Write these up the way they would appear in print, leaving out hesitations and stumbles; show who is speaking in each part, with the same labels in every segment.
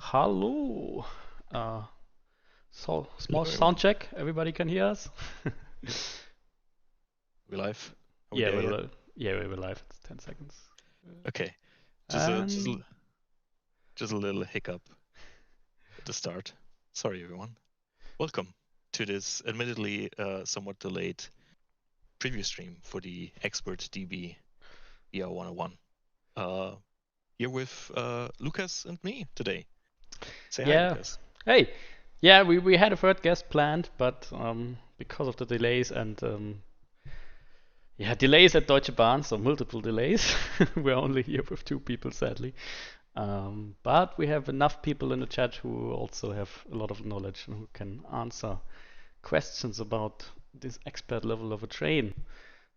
Speaker 1: Hello. Uh, so
Speaker 2: Hello,
Speaker 1: small sound
Speaker 2: everyone.
Speaker 1: check. Everybody can hear us.
Speaker 2: We live? Are we
Speaker 1: Yeah,
Speaker 2: there
Speaker 1: we're
Speaker 2: yet?
Speaker 1: yeah we're live. It's 10 seconds.
Speaker 2: Okay. Just a just a,
Speaker 1: And
Speaker 2: just a little hiccup at the start. Sorry, everyone. Welcome to this admittedly somewhat delayed preview stream for the Expert DB VR 101. Uh, here with Lukas and me today. Say hi,
Speaker 1: yeah,
Speaker 2: Lukas.
Speaker 1: hey, yeah, we had a third guest planned, but because of the delays and yeah delays at Deutsche Bahn, so multiple delays, we're only here with two people sadly. But we have enough people in the chat who also have a lot of knowledge and who can answer questions about this expert level of a train.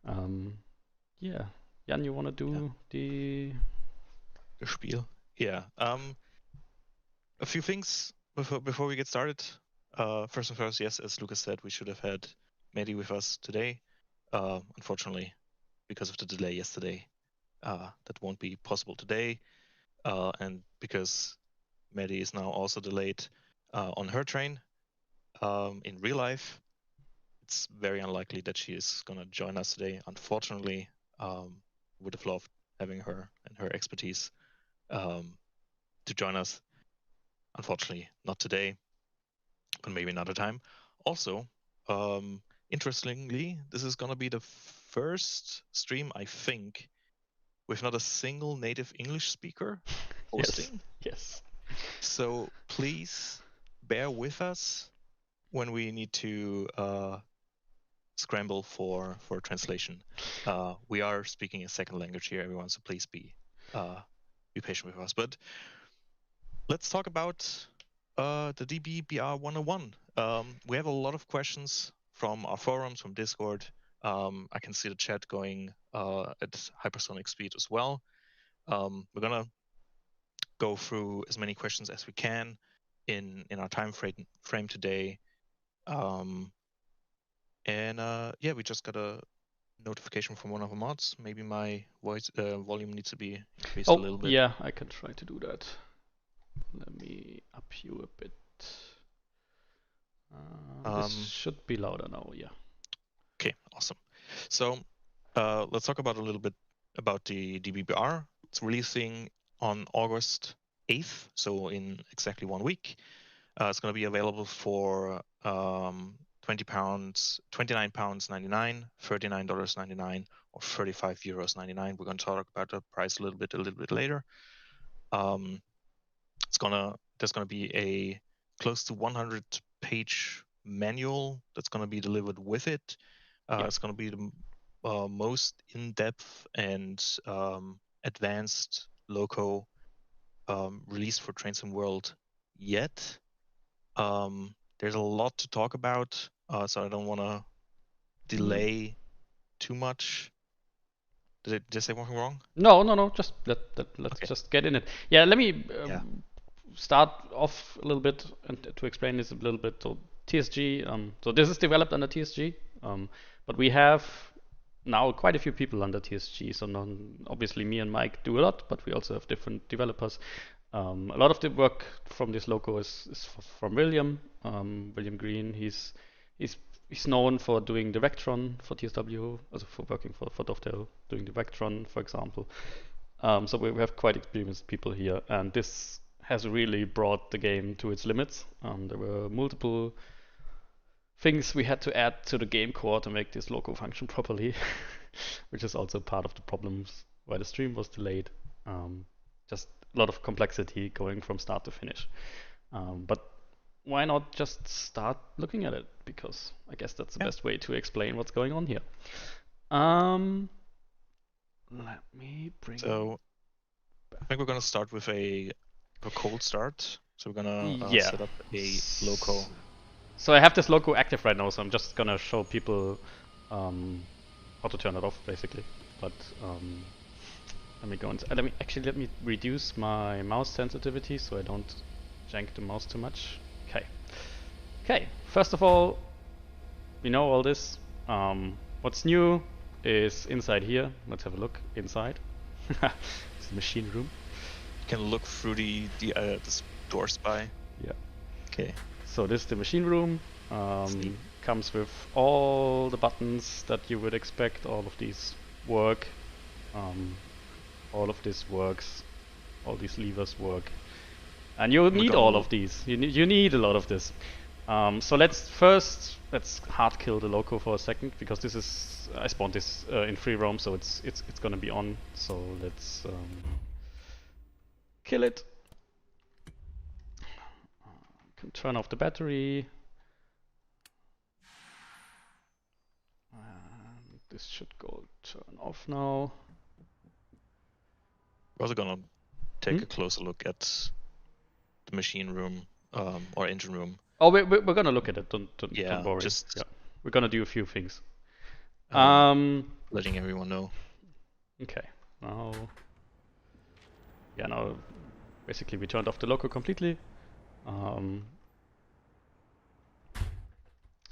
Speaker 1: Um, yeah, Jan, you want to
Speaker 2: Yeah,
Speaker 1: do the?
Speaker 2: the spiel. Yeah. A few things before we get started. First and first, yes, as Lukas said, we should have had Maddy with us today. Unfortunately, because of the delay yesterday, that won't be possible today. And because Maddy is now also delayed on her train in real life, it's very unlikely that she is going to join us today. Unfortunately, would have loved having her and her expertise to join us. Unfortunately, not today, but maybe another time. Also, interestingly, this is going to be the first stream, I think, with not a single native English speaker
Speaker 1: Yes,
Speaker 2: hosting.
Speaker 1: yes.
Speaker 2: So please bear with us when we need to scramble for translation. We are speaking a second language here, everyone, so please be patient with us. But let's talk about the DBBR 101. We have a lot of questions from our forums, from Discord. I can see the chat going at hypersonic speed as well. We're gonna go through as many questions as we can in our time frame today. Yeah, we just got a notification from one of the mods. Maybe my voice volume needs to be increased a
Speaker 1: Oh,
Speaker 2: little bit.
Speaker 1: yeah, I can try to do that. Let me up you a bit. This
Speaker 2: Um,
Speaker 1: should be louder now, yeah.
Speaker 2: okay, awesome. So let's talk about a little bit about the DBBR. It's releasing on August 8th, so in exactly 1 week. It's going to be available for £20, £29.99, $39.99, or €35.99. We're going to talk about the price a little bit later. There's gonna be a close to 100-page manual that's gonna be delivered with it.
Speaker 1: Yeah.
Speaker 2: It's gonna be the most in-depth and advanced loco released for Train Sim World yet. There's a lot to talk about, so I don't want to delay too much. Did I say something wrong?
Speaker 1: No. Just let's
Speaker 2: Okay.
Speaker 1: just get in it. Yeah, let me
Speaker 2: Yeah.
Speaker 1: start off a little bit and to explain this a little bit. So TSG, so this is developed under TSG, but we have now quite a few people under TSG. So obviously me and Mike do a lot, but we also have different developers. A lot of the work from this logo is from William, William Green. He's he's known for doing the Vectron for TSW, also for working for Dovetail, doing the Vectron, for example. So we have quite experienced people here, and this has really brought the game to its limits. There were multiple things we had to add to the game core to make this logo function properly, which is also part of the problems why the stream was delayed. Just a lot of complexity going from start to finish. But why not just start looking at it? Because I guess that's the
Speaker 2: Yeah.
Speaker 1: best way to explain what's going on here. Um, Let me bring
Speaker 2: So I think
Speaker 1: back.
Speaker 2: we're gonna start with a cold start. So we're gonna
Speaker 1: Yeah.
Speaker 2: set up a loco.
Speaker 1: So I have this logo active right now, so I'm just gonna show people how to turn it off, basically. But let me go and let me reduce my mouse sensitivity so I don't jank the mouse too much. Okay. Okay. First of all, we know all this. What's new is inside here. Let's have a look inside. It's the machine room.
Speaker 2: You can look through the Doors by.
Speaker 1: Yeah.
Speaker 2: Okay.
Speaker 1: So this is the machine room. Comes with all the buttons that you would expect. All of these work. All of this works. All these levers work. And you need all of these. You need a lot of this. So let's hard kill the loco for a second, because this is, I spawned this in free roam, so it's gonna be on. So let's kill it. Can turn off the battery. This should go turn off now.
Speaker 2: We're also gonna take a closer look at the machine room or engine room.
Speaker 1: Oh, we're gonna look at it. Don't worry.
Speaker 2: Just
Speaker 1: we're gonna do a few things.
Speaker 2: Letting everyone know.
Speaker 1: Okay. Now basically we turned off the loco completely.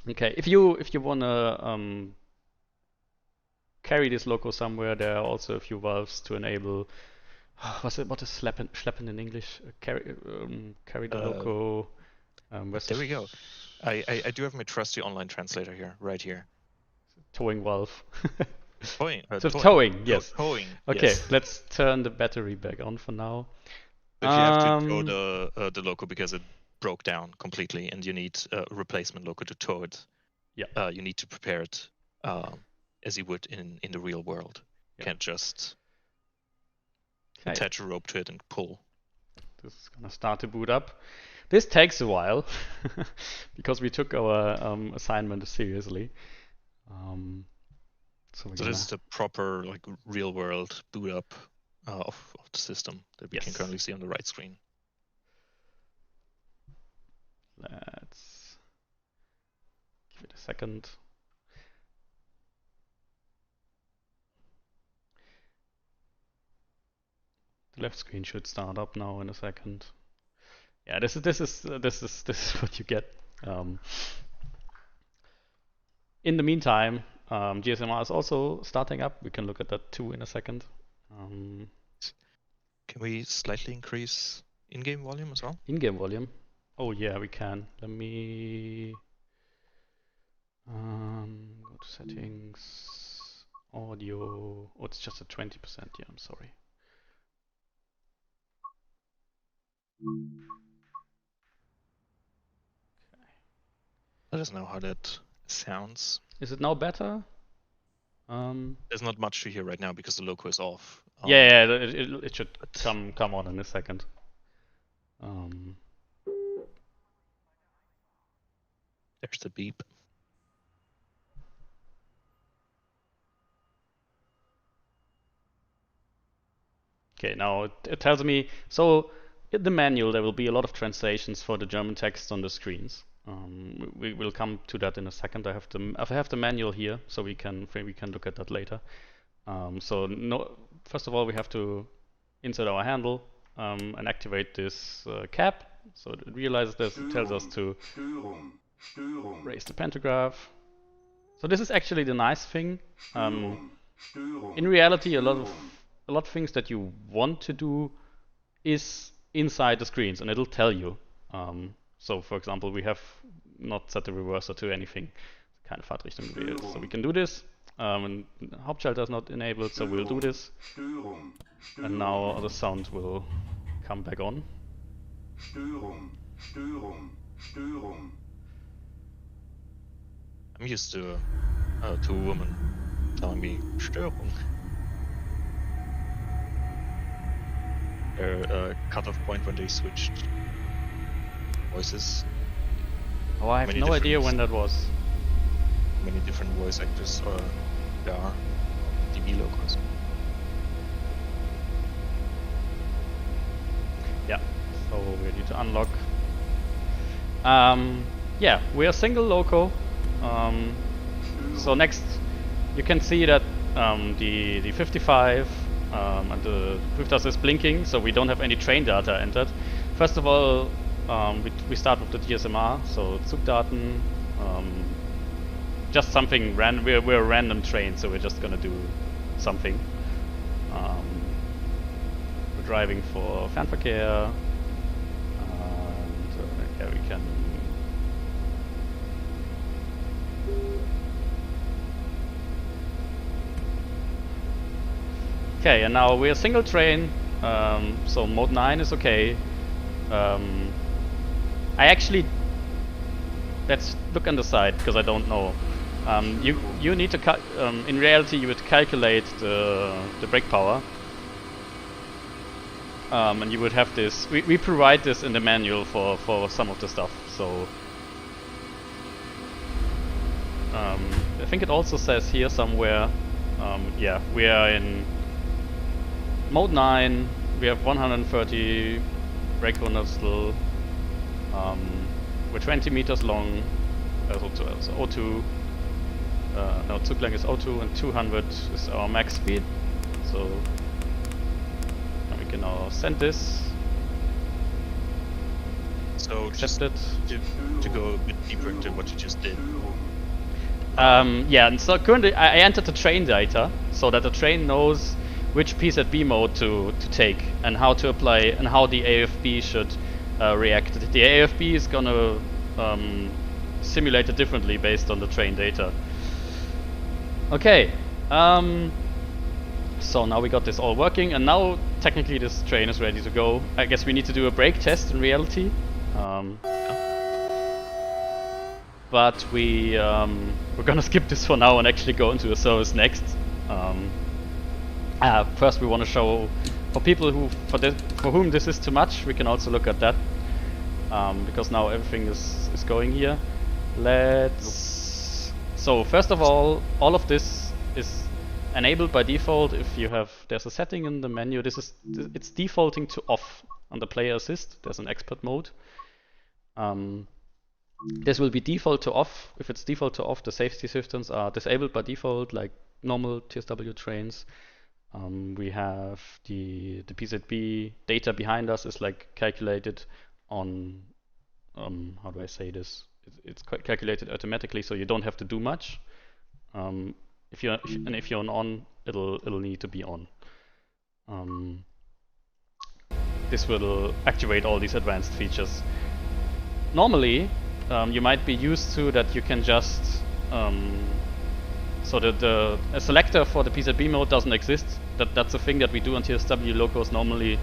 Speaker 1: Okay, if you wanna carry this loco somewhere, there are also a few valves to enable. What is schleppen in English? Carry the loco.
Speaker 2: There we go. I do have my trusty online translator here, right here.
Speaker 1: Towing valve.
Speaker 2: Towing.
Speaker 1: Towing, yes.
Speaker 2: Towing.
Speaker 1: Okay,
Speaker 2: yes.
Speaker 1: let's turn the battery back on for now.
Speaker 2: But you have to tow the loco because it broke down completely, and you need a replacement loco to tow it.
Speaker 1: Yeah.
Speaker 2: You need to prepare it as you would in the real world. You can't just attach a rope to it and pull.
Speaker 1: This is gonna start to boot up. This takes a while because we took our assignment seriously. So
Speaker 2: this is the proper real world boot up of the system that we can currently see on the right screen.
Speaker 1: Let's give it a second. The left screen should start up now in a second. Yeah, this is what you get. In the meantime, GSMR is also starting up. We can look at that too in a second.
Speaker 2: Can we slightly increase in-game volume as well?
Speaker 1: In-game volume? Oh yeah, we can. Let me go to settings, audio. Oh, it's just at 20%. Yeah, I'm sorry.
Speaker 2: Let us know how that sounds.
Speaker 1: Is it now better?
Speaker 2: There's not much to hear right now because the loco is off.
Speaker 1: Yeah, it should come on in a second.
Speaker 2: There's the beep.
Speaker 1: Okay, now it tells me, so in the manual there will be a lot of translations for the German text on the screens. We will come to that in a second. I have the manual here, so we can look at that later. First of all, we have to insert our handle and activate this cap. So it realizes this. It tells us to raise the pantograph. So this is actually the nice thing. In reality, a lot of things that you want to do is inside the screens, and it'll tell you. So for example, we have not set the reverser to anything. Keine Fahrtrichtung gewählt. So we can do this. And Hauptschalter is not enabled, so we'll do this. And now the sound will come back on.
Speaker 2: I'm used to a woman telling me Störung. Their cutoff point when they switched voices.
Speaker 1: Oh, I have no idea when that was.
Speaker 2: Many different voice actors there are DB locos.
Speaker 1: Yeah, so we need to unlock. Yeah, we are single loco. So next, you can see that the 55 and the Prüftaste is blinking, so we don't have any train data entered. First of all, we start with the GSMR, so Zugdaten. Just something random. We're a random train, so we're just gonna do something. We're driving for Fernverkehr. Okay, and now we're a single train, so mode 9 is okay. I actually, let's look on the side because I don't know. You need to in reality you would calculate the brake power, and you would have this. We provide this in the manual for some of the stuff. So I think it also says here somewhere. Yeah, we are in mode 9. We have 130 brake nozzle. We're 20 meters long. So O2. No, Zuglang is O2 and 200 is our max speed. So we can now send this.
Speaker 2: So
Speaker 1: accept it.
Speaker 2: To go a bit deeper into what you just did.
Speaker 1: Yeah, and so currently I entered the train data so that the train knows which PZB mode to take and how to apply and how the AFB should react. The AFB is gonna simulate it differently based on the train data. Okay, so now we got this all working, and now technically this train is ready to go. I guess we need to do a brake test in reality. But we're gonna skip this for now and actually go into a service next. First we want to show for people who for whom this is too much, we can also look at that. Because now everything is going here. So first of all of this is enabled by default if you have, there's a setting in the menu, it's defaulting to off on the player assist, there's an expert mode. This will be default to off. If it's default to off, the safety systems are disabled by default like normal TSW trains. We have the PZB data behind us is like calculated on, how do I say this? It's calculated automatically, so you don't have to do much. If you're on, it'll need to be on. This will activate all these advanced features. Normally, you might be used to that you can just so that a selector for the PZB mode doesn't exist. That's a thing that we do on TSW locos normally,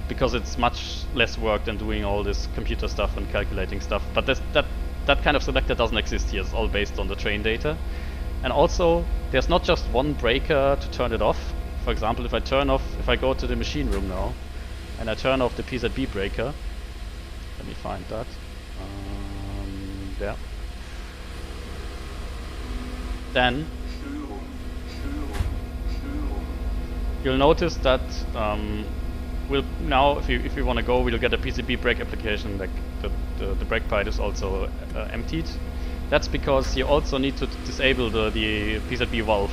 Speaker 1: because it's much less work than doing all this computer stuff and calculating stuff. But that kind of selector doesn't exist here. It's all based on the train data. And also, there's not just one breaker to turn it off. For example, if I go to the machine room now, and I turn off the PZB breaker, let me find that. There. Then you'll notice that we'll now, if we want to go, we'll get a PCB brake application. Like the brake pipe is also emptied. That's because you also need to disable the PZB valve.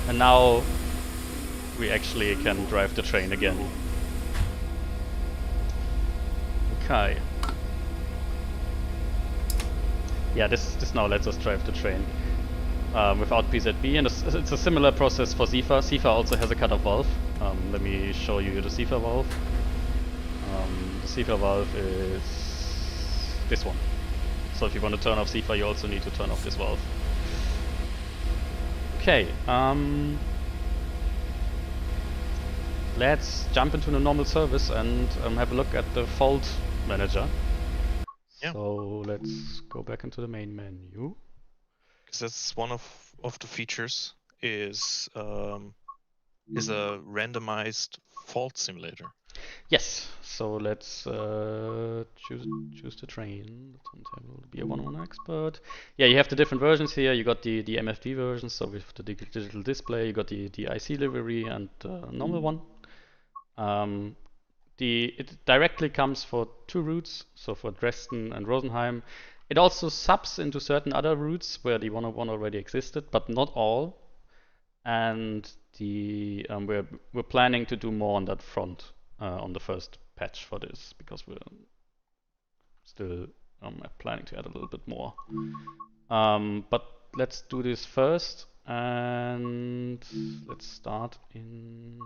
Speaker 1: And now we actually can drive the train again. Okay. Yeah, this now lets us drive the train without PZB, and it's a similar process for CIFA. CIFA also has a cutoff valve. Let me show you the CIFA valve. The CIFA valve is this one. So if you want to turn off CIFA, you also need to turn off this valve. Okay, let's jump into the normal service and have a look at the fault manager. Yeah. So let's go back into the main menu.
Speaker 2: Because that's one of the features is a randomized fault simulator.
Speaker 1: Yes. So let's choose the train. The timetable be a 1-on-1 expert. Yeah, you have the different versions here. You got the MFD version, so with the digital display. You got the IC livery and the normal one. It directly comes for 2 routes, so for Dresden and Rosenheim. It also subs into certain other routes where the 101 already existed, but not all. And we're planning to do more on that front on the first patch for this, because we're still planning to add a little bit more. But let's do this first, and let's start in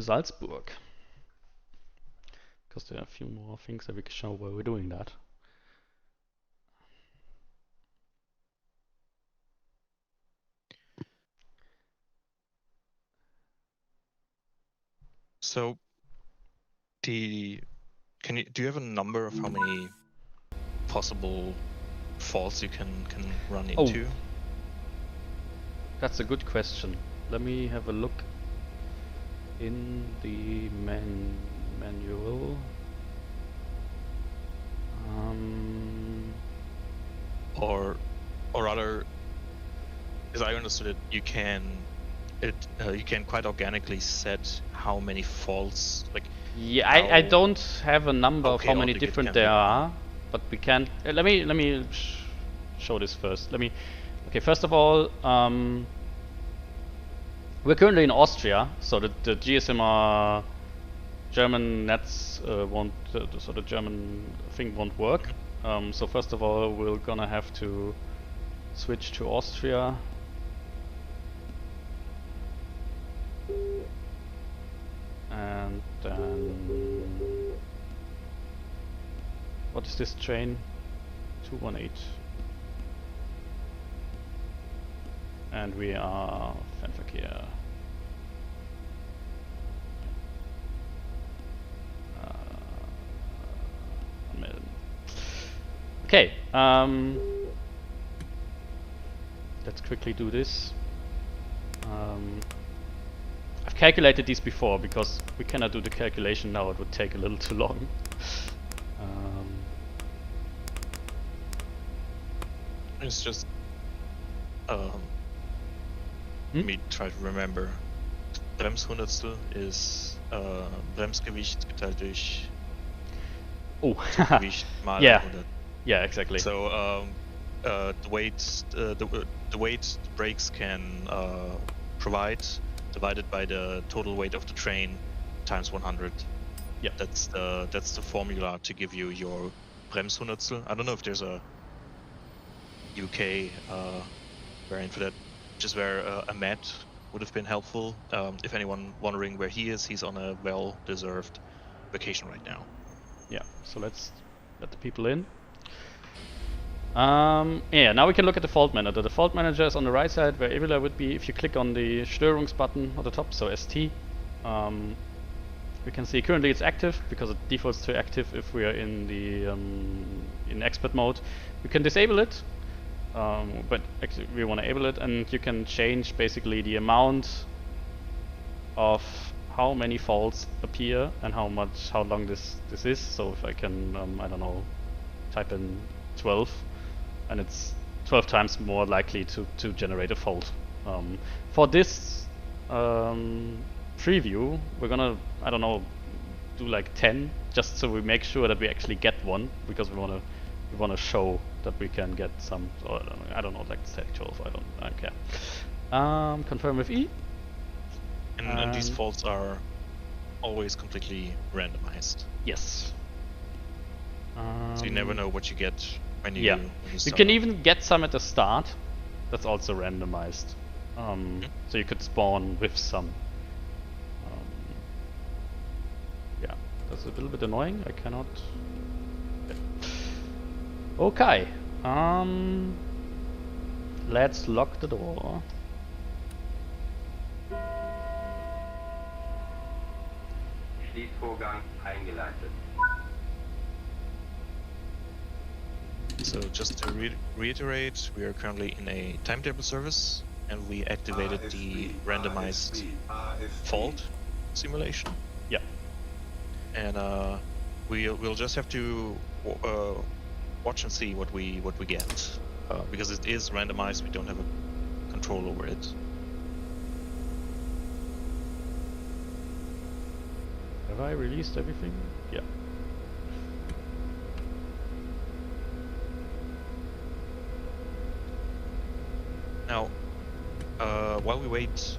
Speaker 1: Salzburg, because there are a few more things that we can show where we're doing that.
Speaker 2: So, do you have a number of how many possible faults you can run into?
Speaker 1: That's a good question. Let me have a look in the manual.
Speaker 2: Or rather, as I understood it, you can quite organically set how many faults, like.
Speaker 1: Yeah, I don't have a number of how many
Speaker 2: chaotic it
Speaker 1: different
Speaker 2: can
Speaker 1: there
Speaker 2: be.
Speaker 1: are, but we can. Let me show this first. Okay, first of all, we're currently in Austria, so the GSMR German nets won't, so the German thing won't work. So first of all, we're gonna have to switch to Austria. And then, what is this train? 218. And we are Fernverkehr. Anmelden. Okay, let's quickly do this. I've calculated these before because we cannot do the calculation now, it would take a little too long.
Speaker 2: It's just let me try to remember. Bremshundertstel is Bremsgewicht geteilt durch Gewicht mal 100.
Speaker 1: Yeah, exactly.
Speaker 2: So the weight the weight the brakes can provide divided by the total weight of the train times 100.
Speaker 1: Yeah,
Speaker 2: that's the formula to give you your Bremshundertstel. I don't know if there's a UK variant for that, just where a mat would have been helpful. If anyone wondering where he is, he's on a well-deserved vacation right now.
Speaker 1: Yeah, so let's let the people in. Yeah, now we can look at the fault manager. The fault manager is on the right side where EBuLa would be if you click on the Störungs button at the top, so ST. We can see currently it's active because it defaults to active if we are in the in expert mode. We can disable it, but actually we want to enable it, and you can change basically the amount of how many faults appear and how long this is. So if I can I don't know, type in 12, and it's 12 times more likely to generate a fault. For this preview, we're gonna, I don't know, do like 10, just so we make sure that we actually get one, because we wanna show that we can get some. Or I don't know, like say 12. I don't care. Confirm with E.
Speaker 2: And these faults are always completely randomized.
Speaker 1: Yes.
Speaker 2: So you never know what you get when you.
Speaker 1: Yeah.
Speaker 2: When you
Speaker 1: You can even get some at the start. That's also randomized. So you could spawn with some. Yeah, that's a little bit annoying. I cannot. Okay. Let's lock the door.
Speaker 3: Schließvorgang eingeleitet.
Speaker 2: So just to reiterate, we are currently in a timetable service, and we activated the randomized fault simulation.
Speaker 1: Yeah.
Speaker 2: And we'll just have to watch and see what we get, because it is randomized. We don't have a control over it.
Speaker 1: Have I released everything? Yeah.
Speaker 2: Now, while we wait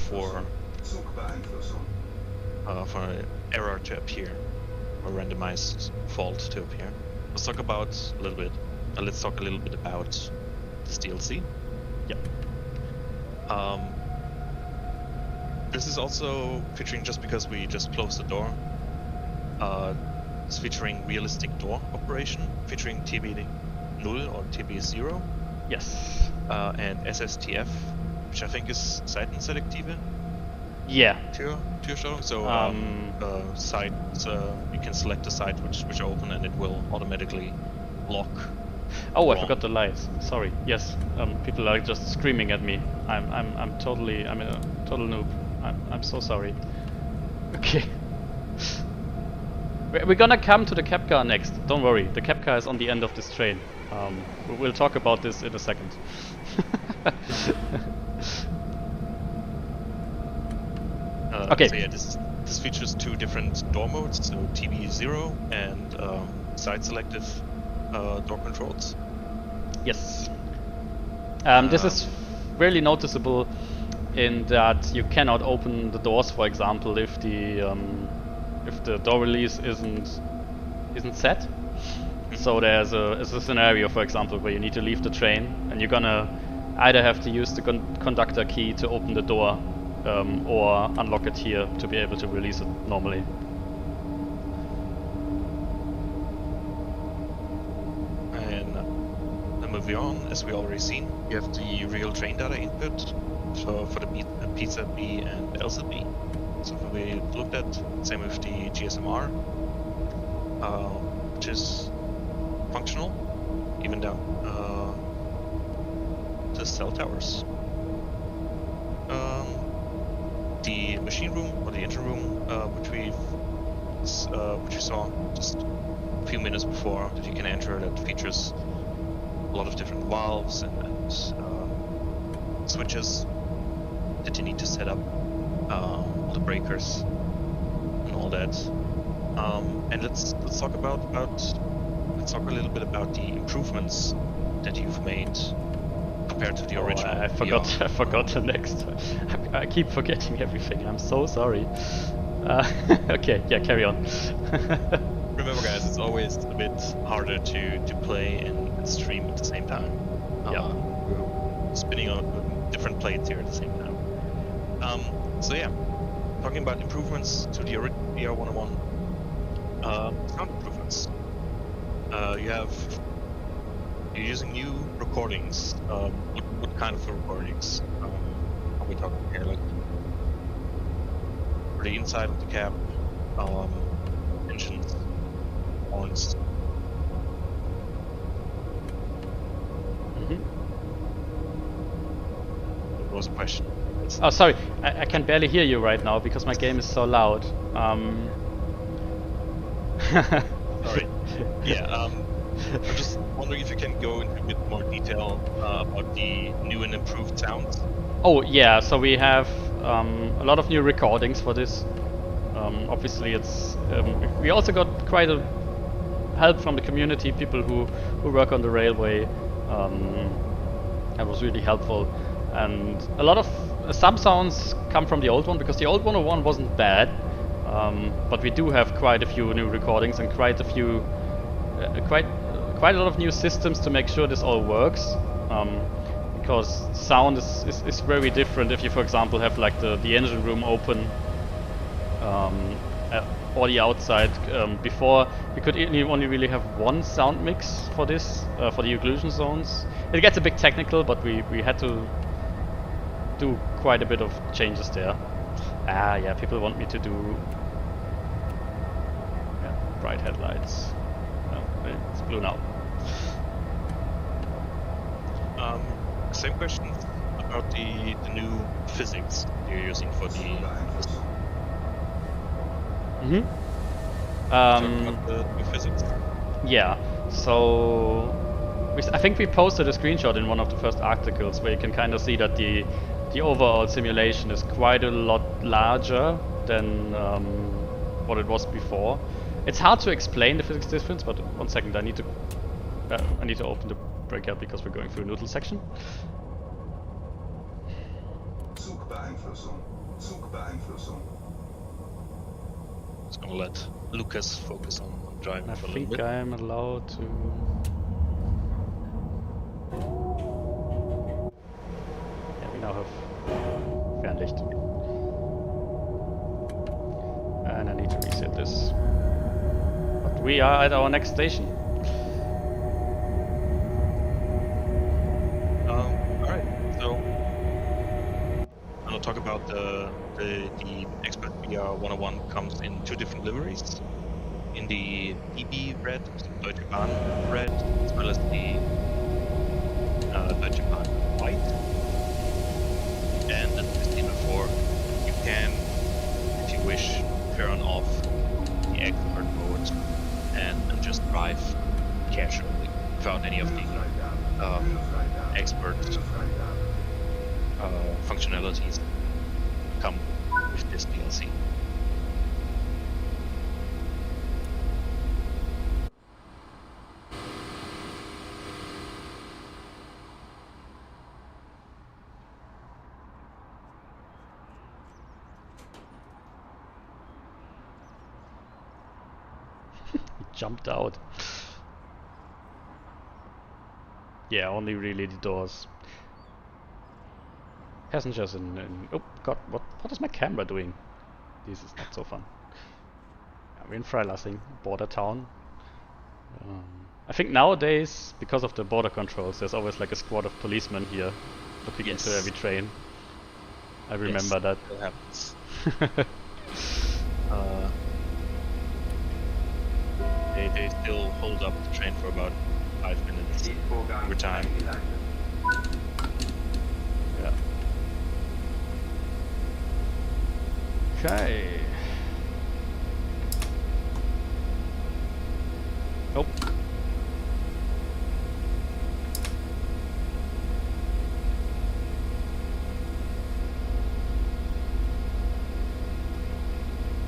Speaker 2: for an error to appear, or randomized fault to appear, let's talk a little bit about this DLC.
Speaker 1: Yeah.
Speaker 2: This is also featuring, just because we just closed the door, it's featuring realistic door operation, featuring TB0 or TB0.
Speaker 1: Yes.
Speaker 2: And SSTF, which I think is Seitenselektive.
Speaker 1: Yeah.
Speaker 2: to your showing. So sites, you can select a site which are open, and it will automatically lock.
Speaker 1: Oh, I forgot the lights. Sorry. Yes. People are just screaming at me. I'm a total noob. I'm so sorry. Okay. We're gonna come to the cab car next. Don't worry. The cab car is on the end of this train. We'll talk about this in a second. Okay.
Speaker 2: So yeah, this features two different door modes, so TV0 and side selective door controls.
Speaker 1: Yes. This is really noticeable in that you cannot open the doors, for example, if the door release isn't set. So there's a scenario, for example, where you need to leave the train, and you're gonna either have to use the conductor key to open the door, or unlock it here to be able to release it normally.
Speaker 2: And then moving on, as we already seen, you have the real train data input for the pizza B and Elsa B. So we looked at, same with the GSMR, which is functional, even down to cell towers. The machine room or the engine room, which we saw just a few minutes before, that you can enter, that features a lot of different valves and switches that you need to set up, all the breakers and all that. And let's talk a little bit about the improvements that you've made compared to the original.
Speaker 1: I forgot the next. I keep forgetting everything. I'm so sorry. Okay, yeah, carry on.
Speaker 2: Remember, guys, it's always a bit harder to play and stream at the same time.
Speaker 1: Yeah.
Speaker 2: We're spinning on different plates here at the same time. So yeah, talking about improvements to the original VR101, sound improvements. You're using new recordings. What kind of recordings are we talking here? Like for the inside of the cab, engines, horns. What was the question?
Speaker 1: Oh, sorry. I can barely hear you right now because my game is so loud.
Speaker 2: Sorry. Yeah. I'm just wondering if you can go into a bit more detail about the new and improved sounds.
Speaker 1: Oh yeah, so we have a lot of new recordings for this. Obviously, it's we also got quite a help from the community, people who work on the railway. That was really helpful, and a lot of some sounds come from the old one, because the old 101 wasn't bad, but we do have quite a few new recordings and quite a few quite a lot of new systems to make sure this all works, because sound is very different if you, for example, have like the engine room open or the outside. Before we could only really have one sound mix for this, for the occlusion zones. It gets a bit technical, but we had to do quite a bit of changes there. Yeah, people want me to do bright headlights. It's blue now.
Speaker 2: Same question about the new physics you're using for the. About the new physics.
Speaker 1: Yeah. So I think we posted a screenshot in one of the first articles where you can kind of see that the overall simulation is quite a lot larger than what it was before. It's hard to explain the physics difference, but 1 second, I need to open the breakout because we're going through a neutral section.
Speaker 2: Just gonna let Lukas focus on driving
Speaker 1: I
Speaker 2: for a little bit.
Speaker 1: think I'm allowed to. Yeah, we now have Fernlicht. And I need to reset this. But we are at our next station.
Speaker 2: Alright, so I'm gonna talk about the the expert VR 101 comes in 2 different liveries. In the EB red, Deutsche Bahn red, as well as the Deutsche Bahn white. And as we've seen before, you can, if you wish, turn off the expert mode and just drive casually without any of the expert functionalities come with this DLC.
Speaker 1: Jumped out. Yeah, only really the doors. Passengers in oh god, what is my camera doing? This is not so fun. Yeah, we're in Freilassing, border town. I think nowadays, because of the border controls, there's always like a squad of policemen here looking into every train. I remember that.
Speaker 2: That happens. They still hold up the train for about 5 minutes every time.
Speaker 1: Yeah. Okay. Oh.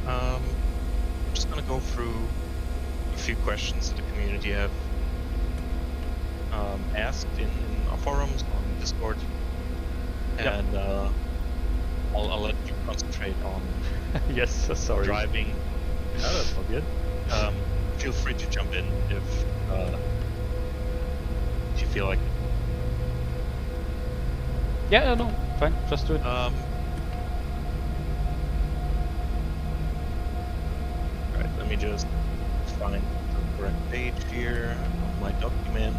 Speaker 2: I'm just gonna go through a few questions that the community have asked in our forums on Discord, and I'll let you concentrate on
Speaker 1: yes, sorry.
Speaker 2: driving. No, that's all good. Feel free to jump in if you feel like it.
Speaker 1: Yeah, no, fine, just do it.
Speaker 2: Right, let me just find the correct page here of my document.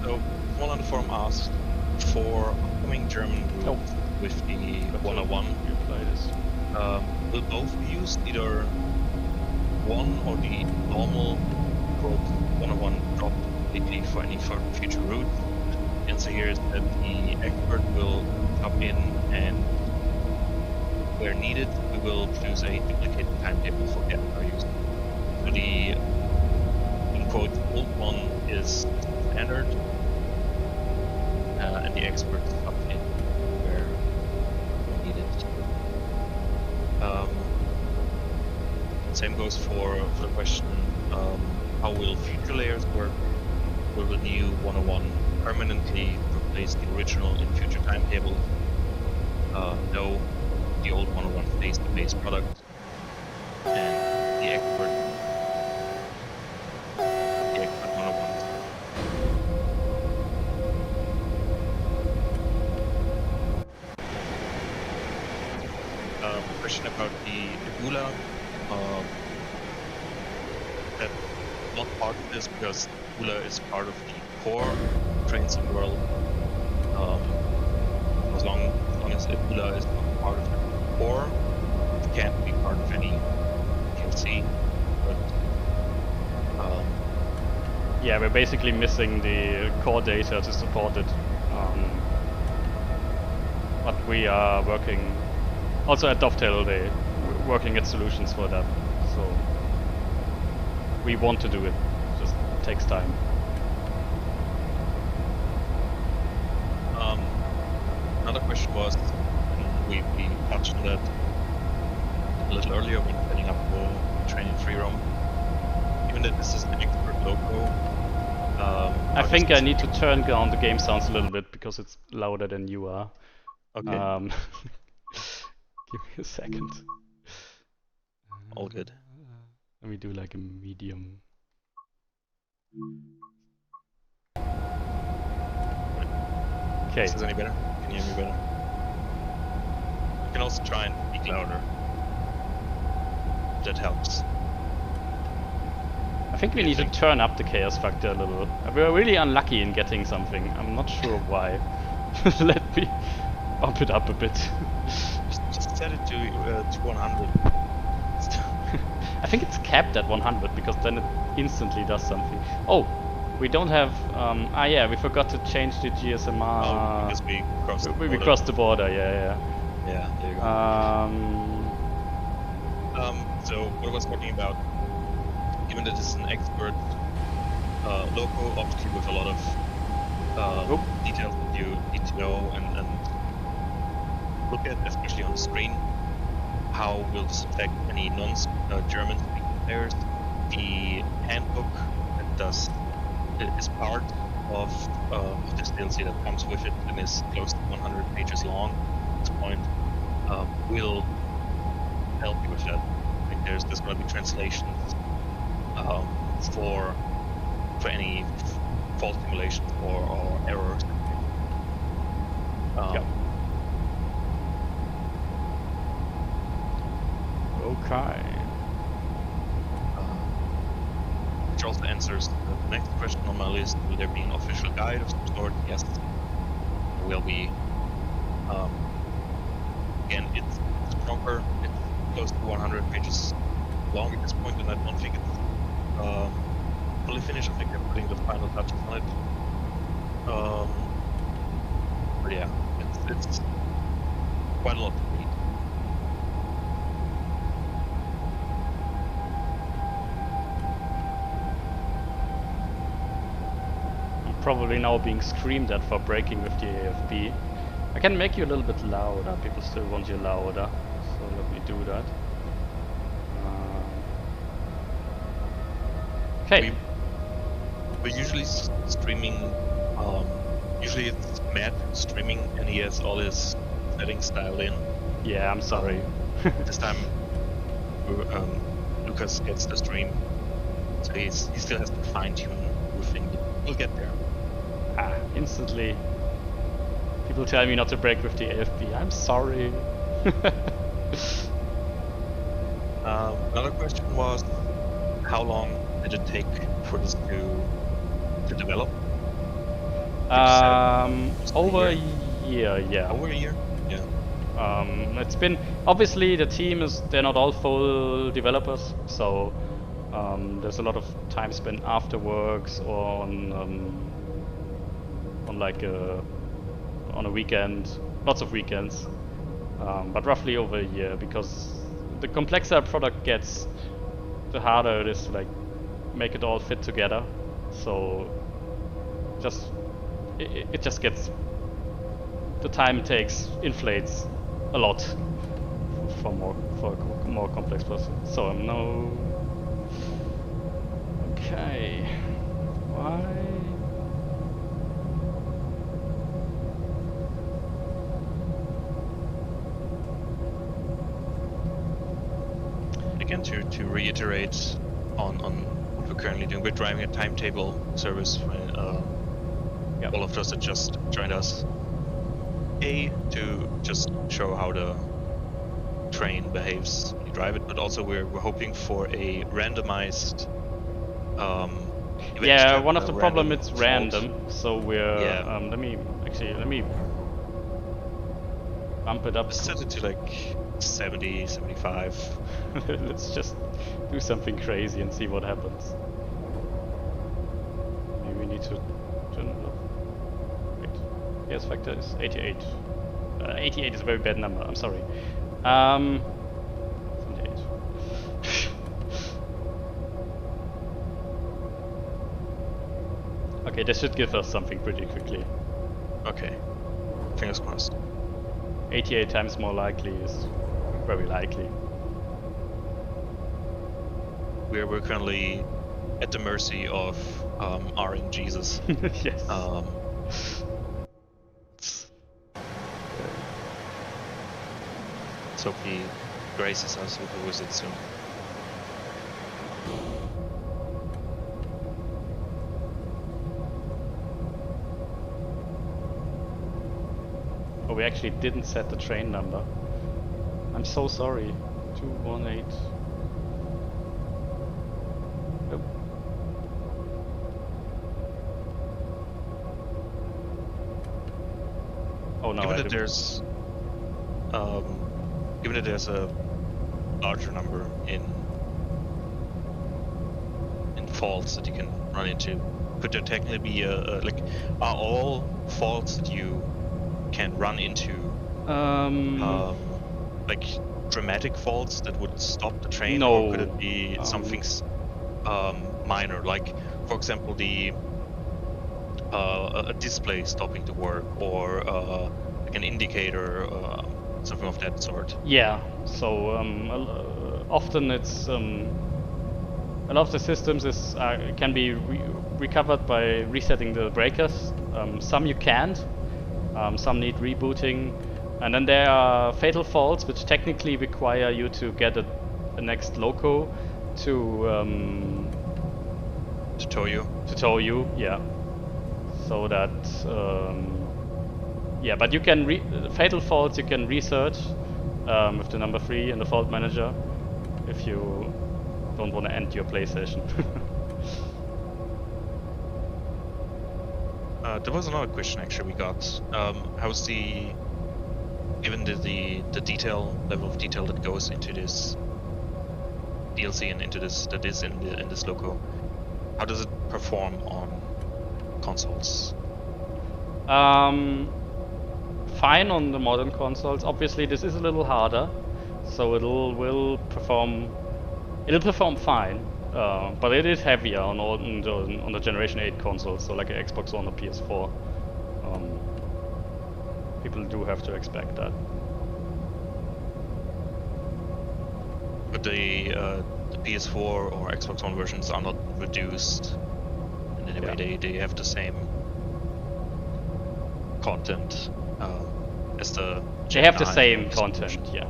Speaker 2: So, one on the forum asked for upcoming German routes with the 101.
Speaker 1: You apply this.
Speaker 2: Will both be used, either one or the normal group 101 drop completely for any future route? The answer here is that the expert will come in, and where needed, we will produce a duplicated timetable for getting our use. So the in quote old one is standard, and the expert comes in where needed. Same goes for the question, how will future layers work? Will the new 101 permanently replace the original in future timetable? No, the old 101 stays the base product, and the expert 101. Question about the EBuLa. That's not part of this because EBuLa is part of the core train sim world. As long as EBuLa is not part of the core, it can't be part of any DLC. But
Speaker 1: yeah, we're basically missing the core data to support it. But we are working also at Dovetail. We're working at solutions for that. So we want to do it. Just takes time.
Speaker 2: Another question was, and we touched on that a little earlier when setting up the train in free roam. Given that this is an expert loco,
Speaker 1: I think I need to turn down the game sounds a little bit because it's louder than you are.
Speaker 2: Okay.
Speaker 1: Give me a second.
Speaker 2: All good.
Speaker 1: Let me do like a medium. Okay.
Speaker 2: Is this any better? Can you hear me better? You can also try and speak louder. That helps.
Speaker 1: I think we need to turn up the chaos factor a little. We were really unlucky in getting something. I'm not sure why. Let me bump it up a bit.
Speaker 2: Just set it to 100.
Speaker 1: I think it's capped at 100 because then it instantly does something. Oh, we don't have. Yeah, we forgot to change the GSMR.
Speaker 2: Oh, because we crossed the border.
Speaker 1: We crossed the border. Yeah.
Speaker 2: Yeah, there you go. So what I was talking about, given that this is an expert loco, obviously with a lot of details that you need to know and look at, especially on the screen. How will this affect any non-German speaking players? The handbook that is part of this DLC that comes with it and is close to 100 pages long at this point will help you with that. Like there's going to be translations for any fault simulations or errors.
Speaker 1: Okay.
Speaker 2: Which also answers the next question on my list. Will there be an official guide of some sort? Yes. There will be. Again, it's stronger. It's close to 100 pages long at this point, and I don't think it's fully finished. I think they're putting the final touches on it. But yeah, it's quite a lot to read.
Speaker 1: Probably now being screamed at for breaking with the AFB. I can make you a little bit louder. People still want you louder, so let me do that. Okay.
Speaker 2: We're usually streaming. Usually it's Matt streaming, and he has all his settings dialed in.
Speaker 1: Yeah, I'm sorry.
Speaker 2: This time, Lukas gets the stream, so he still has to fine tune everything. We'll get there.
Speaker 1: Instantly. People tell me not to break with the AFB. I'm sorry.
Speaker 2: Another question was, how long did it take for this to develop?
Speaker 1: Over a year, yeah.
Speaker 2: Over a year? Yeah.
Speaker 1: It's been obviously the team they're not all full developers, so there's a lot of time spent after works or on a weekend, lots of weekends, but roughly over a year, because the complexer a product gets, the harder it is to like make it all fit together. So it just gets, the time it takes inflates a lot for a more complex process. So no. Okay. Why?
Speaker 2: Again, to reiterate on what we're currently doing, we're driving a timetable service for all of those that just joined us. To just show how the train behaves when you drive it, but also we're hoping for a randomized
Speaker 1: yeah, one of the problem it's random, so we're let me bump it up.
Speaker 2: Set it to like 70, 75.
Speaker 1: Let's just do something crazy and see what happens. Maybe we need to turn it off. Wait, yes, factor is 88. 88 is a very bad number, I'm sorry. 78. Okay, this should give us something pretty quickly.
Speaker 2: Okay, fingers crossed.
Speaker 1: 88 times more likely is very likely.
Speaker 2: We're currently at the mercy of RN Jesus.
Speaker 1: Yes.
Speaker 2: Let's hope he graces us with a visit soon.
Speaker 1: Oh, we actually didn't set the train number. I'm so sorry. 218. Oh. Oh no,
Speaker 2: given that there's a larger number in faults that you can run into, could there technically be like, are all faults that you can run into like dramatic faults that would stop the train?
Speaker 1: No.
Speaker 2: Or could it be something minor, like for example a display stopping to work, or like an indicator, something of that sort?
Speaker 1: Yeah, so often it's a lot of the systems can be recovered by resetting the breakers. Some you can't, some need rebooting, and then there are fatal faults which technically require you to get a next loco to
Speaker 2: tow you.
Speaker 1: To tow you, yeah. So that yeah, but you can fatal faults you can research with the number 3 in the fault manager if you don't want to end your play session.
Speaker 2: There was another question actually we got. How's given the level of detail that goes into this DLC and into this in this loco, how does it perform on consoles?
Speaker 1: Fine on the modern consoles. Obviously, this is a little harder, so it'll perform fine. But it is heavier on the Generation 8 consoles, so like an Xbox One or PS4. People do have to expect that.
Speaker 2: But the PS4 or Xbox One versions are not reduced in any way. They have the same content as the
Speaker 1: They have the same content, yeah.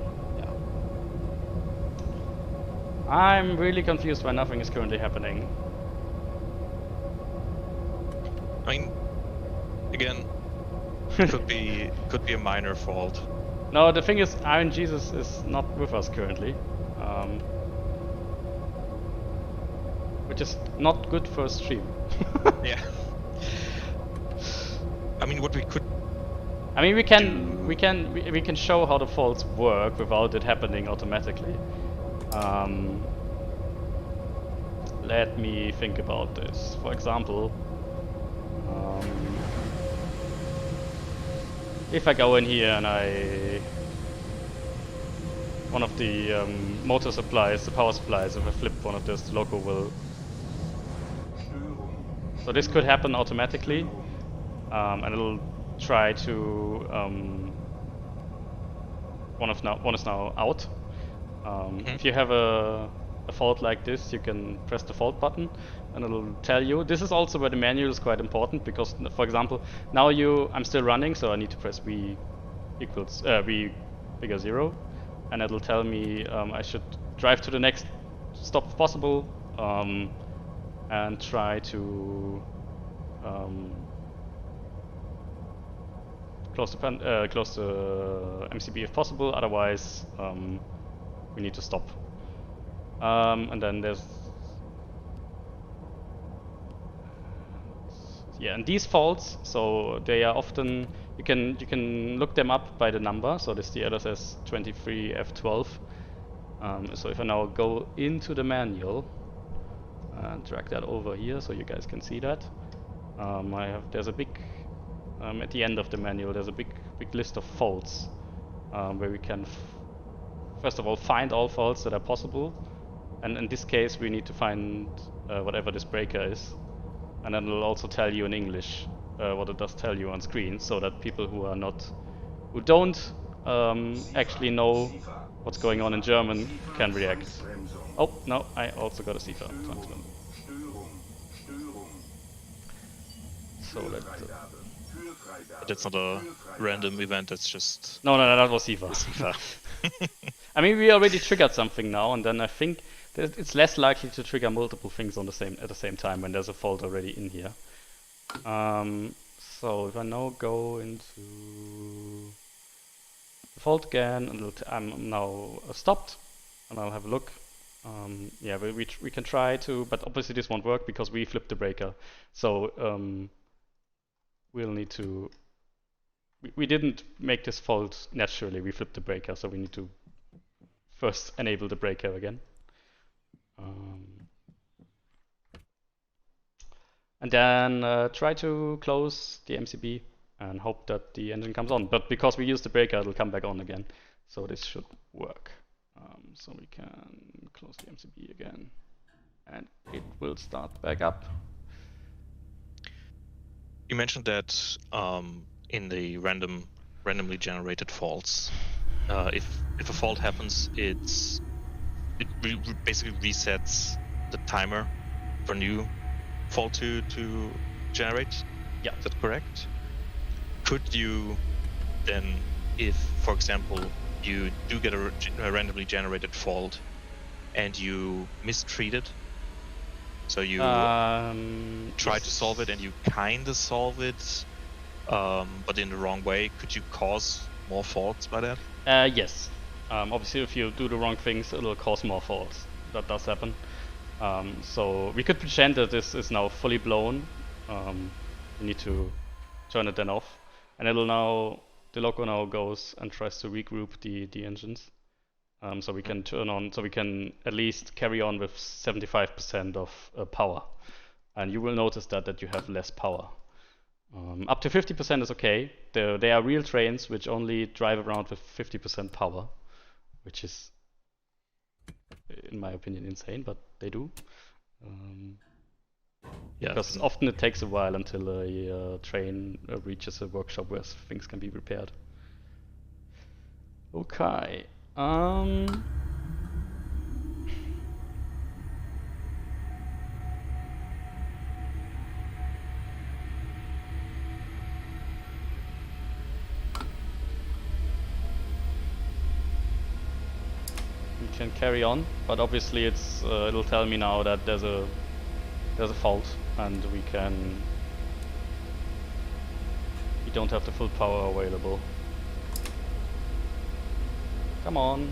Speaker 1: I'm really confused why nothing is currently happening.
Speaker 2: I mean, again, could be a minor fault.
Speaker 1: No, the thing is, Iron Jesus is not with us currently, which is not good for a stream.
Speaker 2: Yeah. I mean, what we could.
Speaker 1: I mean, we can show how the faults work without it happening automatically. Let me think about this. For example, if I go in here and one of the motor supplies, the power supplies, if I flip one of those, the loco will. So this could happen automatically, and it'll try to. One is now out. If you have a fault like this, you can press the fault button and it'll tell you. This is also where the manual is quite important, because for example, now I'm still running, so I need to press V bigger 0, and it'll tell me I should drive to the next stop possible, and try to close the MCB if possible, otherwise we need to stop. And then there's and these faults, so they are often you can look them up by the number. So this is the LSS 23F12. So if I now go into the manual and drag that over here, so you guys can see that, there's a big at the end of the manual there's a big list of faults where we can first of all find all faults that are possible, and in this case we need to find whatever this breaker is, and then it'll also tell you in English what it does tell you on screen, so that people who don't actually know what's going on in German can react. Oh no, I also got a CIFA transmitter. So
Speaker 2: that's not a random event, that's just...
Speaker 1: No, that was CIFA. I mean, we already triggered something now, and then I think that it's less likely to trigger multiple things at the same time when there's a fault already in here. So if I now go into the fault again, and I'm now stopped, and I'll have a look. Yeah, we can try to, but obviously this won't work because we flipped the breaker. So we'll need to we didn't make this fault naturally. We flipped the breaker, so we need to first enable the breaker again. And then try to close the MCB and hope that the engine comes on. But because we use the breaker, it'll come back on again. So this should work. So we can close the MCB again, and it will start back up.
Speaker 2: You mentioned that in the randomly generated faults, if a fault happens, it basically resets the timer for new fault to generate.
Speaker 1: Yeah.
Speaker 2: Is that correct? Could you then, if, for example, you do get a randomly generated fault and you mistreat it, so you try to solve it and you kind of solve it, but in the wrong way, could you cause more faults by that?
Speaker 1: Yes. Obviously, if you do the wrong things, it'll cause more faults. That does happen. So we could pretend that this is now fully blown. We need to turn it then off, and it'll now, the loco now goes and tries to regroup the engines. So we can turn on, so we can at least carry on with 75% of power. And you will notice that you have less power. Up to 50% is okay. There are real trains which only drive around with 50% power, which is, in my opinion, insane, but they do.
Speaker 2: Yeah,
Speaker 1: because often it takes a while until a train reaches a workshop where things can be repaired. Okay. We can carry on, but obviously it'll tell me now that there's a fault, and we don't have the full power available. Come on,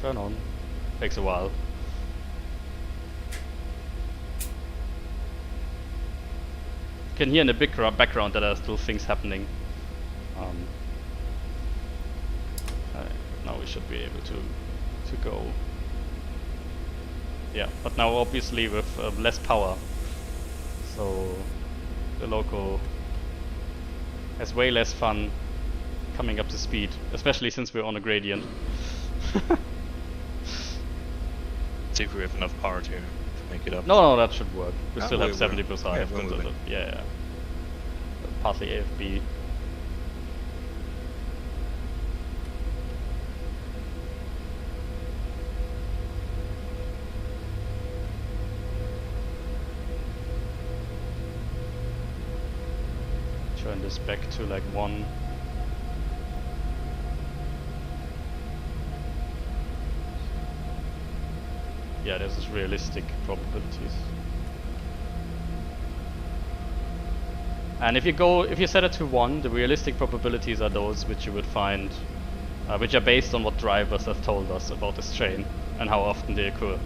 Speaker 1: turn on. Takes a while. You can hear in the background that there are still things happening. Now we should be able to go. Yeah, but now obviously with less power, so the loco has way less fun coming up to speed, especially since we're on a gradient.
Speaker 2: See if we have enough power to make it up.
Speaker 1: No, that should work. We still have 70%. Yeah. Partly AFB. Turn this back to like 1. Yeah, this is realistic probabilities. And if you set it to 1, the realistic probabilities are those which you would find, which are based on what drivers have told us about this train and how often they occur.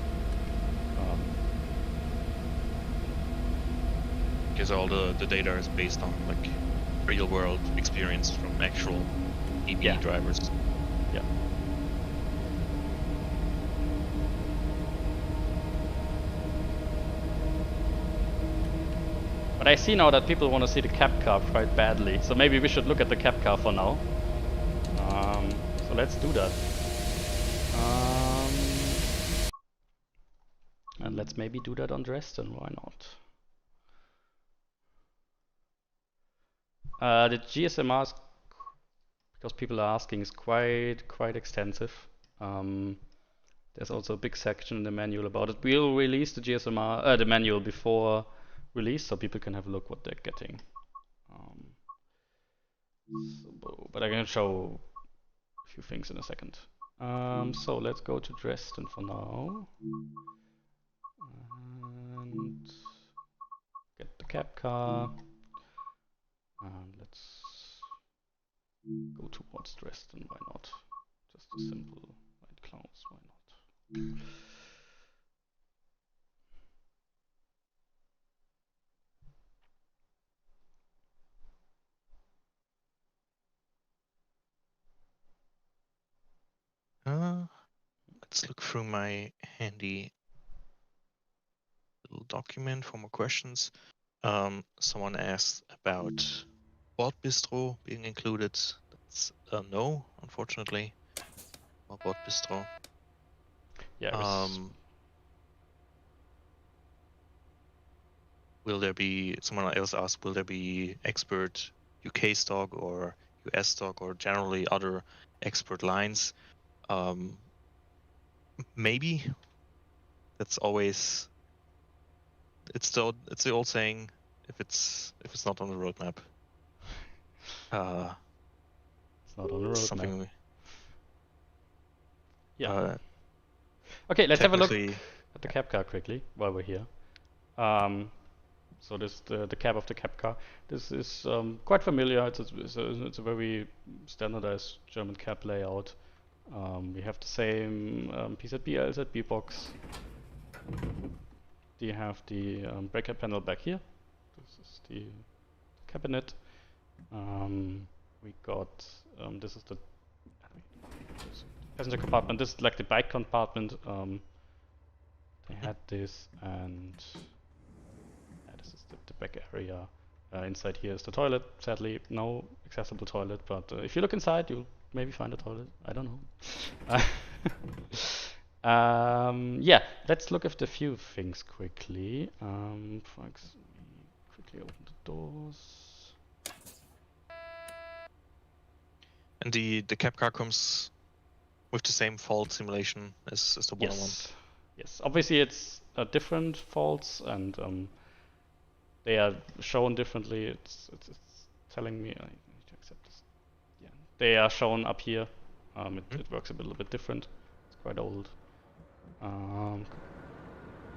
Speaker 2: Because all the data is based on like real world experience from actual EB drivers.
Speaker 1: Yeah. But I see now that people want to see the cab car quite badly, so maybe we should look at the cab car for now. So let's do that. And let's maybe do that on Dresden, why not? The GSMR, because people are asking, is quite extensive. There's also a big section in the manual about it. We'll release the GSMR, the manual before release, so people can have a look what they're getting. But I can show a few things in a second. So let's go to Dresden for now. And get the cab car. And let's go towards Dresden, why not? Just a simple white clouds, why not?
Speaker 2: let's look through my handy little document for more questions. Someone asked about Bord Bistro being included. That's no, unfortunately. Or Bord Bistro.
Speaker 1: Yeah.
Speaker 2: Will there be, someone else asked, will there be expert UK stock or US stock or generally other expert lines? Maybe. That's always, it's the old saying, if it's not on the roadmap.
Speaker 1: It's not on the roadmap.
Speaker 2: Something.
Speaker 1: Yeah. Okay, let's have a look at the cab car quickly while we're here. So this is the cab of the cab car. This is quite familiar. It's a very standardized German cab layout. We have the same PZB, LZB box. You have the breaker panel back here. This is the cabinet. We got this is the passenger compartment. This is like the bike compartment. They had this, and this is the back area. Inside here is the toilet. Sadly, no accessible toilet, but if you look inside, you'll maybe find a toilet. I don't know. Yeah, let's look at a few things quickly. Quickly open the doors.
Speaker 2: And the cab car comes with the same fault simulation as the 101.
Speaker 1: Yes, obviously it's different faults, and they are shown differently. It's telling me I need to accept this. Yeah, they are shown up here. It works a little bit different. It's quite old.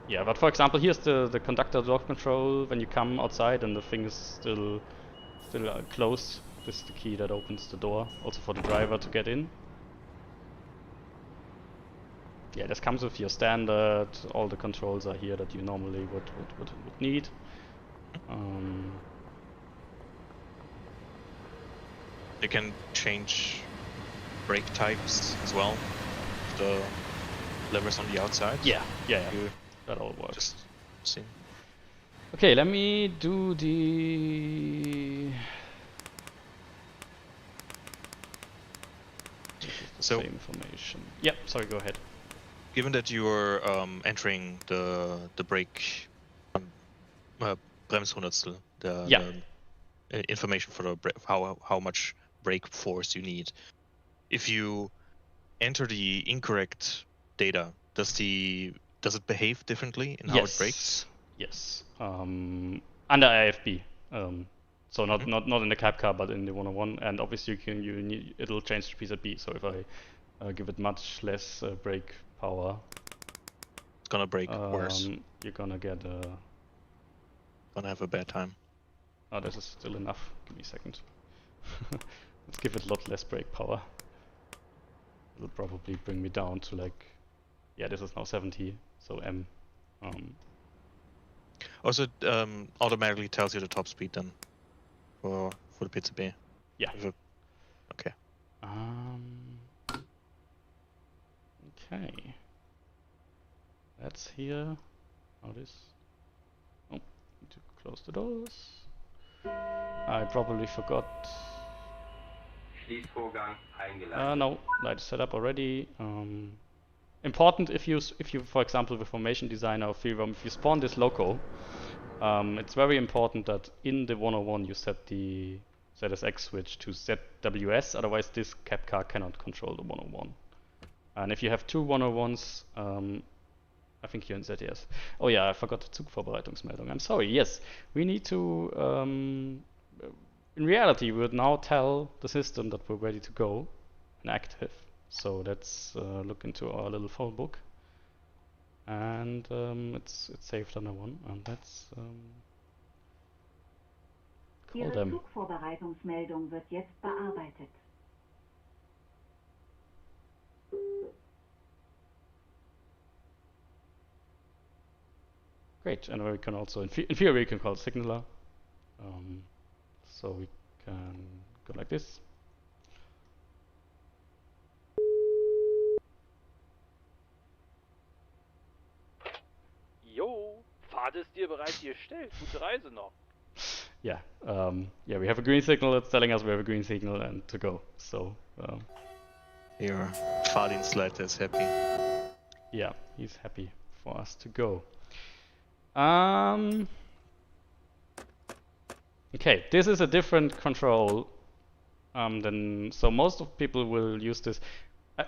Speaker 1: Yeah, but for example, here's the conductor door control. When you come outside and the thing is still closed, this is the key that opens the door, also for the driver to get in. Yeah, this comes with your standard. All the controls are here that you normally would need.
Speaker 2: You can change brake types as well. The levers on the outside.
Speaker 1: Yeah. That all works.
Speaker 2: Just see.
Speaker 1: Okay, let me do the.
Speaker 2: So
Speaker 1: information. Yep. Sorry. Go ahead.
Speaker 2: Given that you are entering the brake Bremshundertstel, the information for the how much brake force you need. If you enter the incorrect data, does it behave differently in how it brakes?
Speaker 1: Yes. Under IFB. So not in the cab car, but in the 101, and obviously it'll change to PZB. So if I give it much less brake power,
Speaker 2: it's gonna brake worse.
Speaker 1: You're gonna get
Speaker 2: gonna have a bad time.
Speaker 1: Oh, this is still enough. Give me a second. Let's give it a lot less brake power. It'll probably bring me down to like, yeah, this is now 70, so M.
Speaker 2: Also, automatically tells you the top speed then for the PCB.
Speaker 1: Yeah.
Speaker 2: Okay.
Speaker 1: Okay. Let's hear how this. Oh, need to close the doors. I probably forgot.
Speaker 3: Schließvorgang eingeleitet.
Speaker 1: No, light is set up already. Important if you, for example, with Formation Designer or Freeform, if you spawn this loco, it's very important that in the 101 you set the ZSX switch to ZWS, otherwise this cab car cannot control the 101. And if you have two 101s, I think you're in ZDS. Oh yeah, I forgot the Zugvorbereitungsmeldung. I'm sorry. Yes, we need to. In reality, we would now tell the system that we're ready to go and active. So let's look into our little phone book, and it's saved under one, and let's call them.
Speaker 4: Ihre Zugvorbereitungsmeldung wird jetzt bearbeitet.
Speaker 1: Great, and we can also, in theory, we can call signaler. So we can go like this.
Speaker 3: dir bereit gestellt. Gute Reise noch.
Speaker 1: Yeah, yeah, we have a green signal. It's telling us we have a green signal and to go. So
Speaker 2: Your Fahrdienstleiter is happy.
Speaker 1: yeah, he's happy for us to go. Okay, this is a different control than so most of people will use this.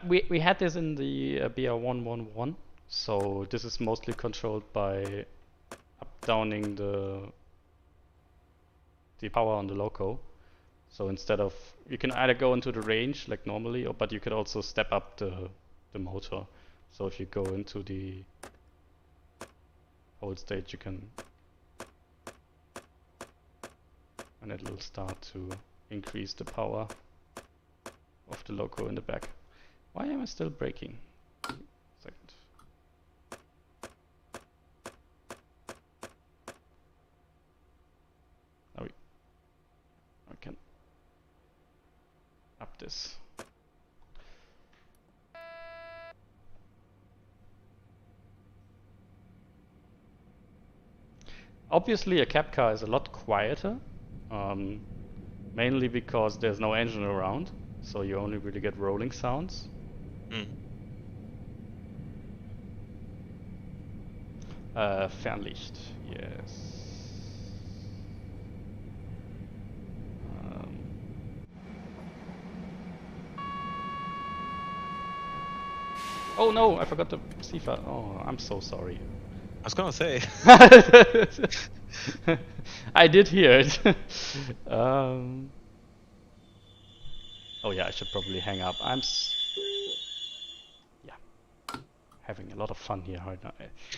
Speaker 1: We had this in the BR111, so this is mostly controlled by up-downing the power on the loco. So instead of, you can either go into the range like normally, but you could also step up the motor. So if you go into the hold state, you can, and it will start to increase the power of the loco in the back. Why am I still braking? Second. Now I can up this. Obviously a cab car is a lot quieter, mainly because there's no engine around, so you only really get rolling sounds. Fernlicht, yes. Oh no, I forgot the CFA. Oh, I'm so sorry.
Speaker 2: I was gonna say.
Speaker 1: I did hear it. Oh yeah, I should probably hang up. Yeah, having a lot of fun here right now.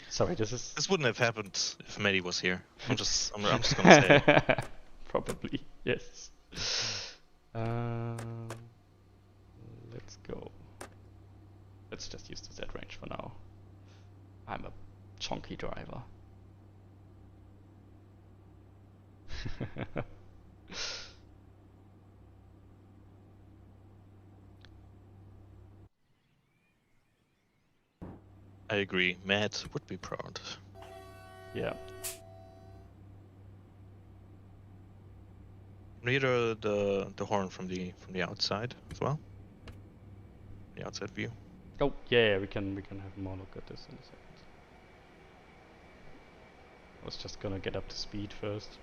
Speaker 1: Sorry, this
Speaker 2: wouldn't have happened if Maddy was here. I'm just gonna say.
Speaker 1: Probably, yes. Let's go. Let's just use the Z range for now. I'm a chonky driver.
Speaker 2: I agree. Matt would be proud.
Speaker 1: Yeah.
Speaker 2: Read the horn from the outside as well. The outside view.
Speaker 1: Oh yeah, we can have more look at this in a second. I was just gonna get up to speed first.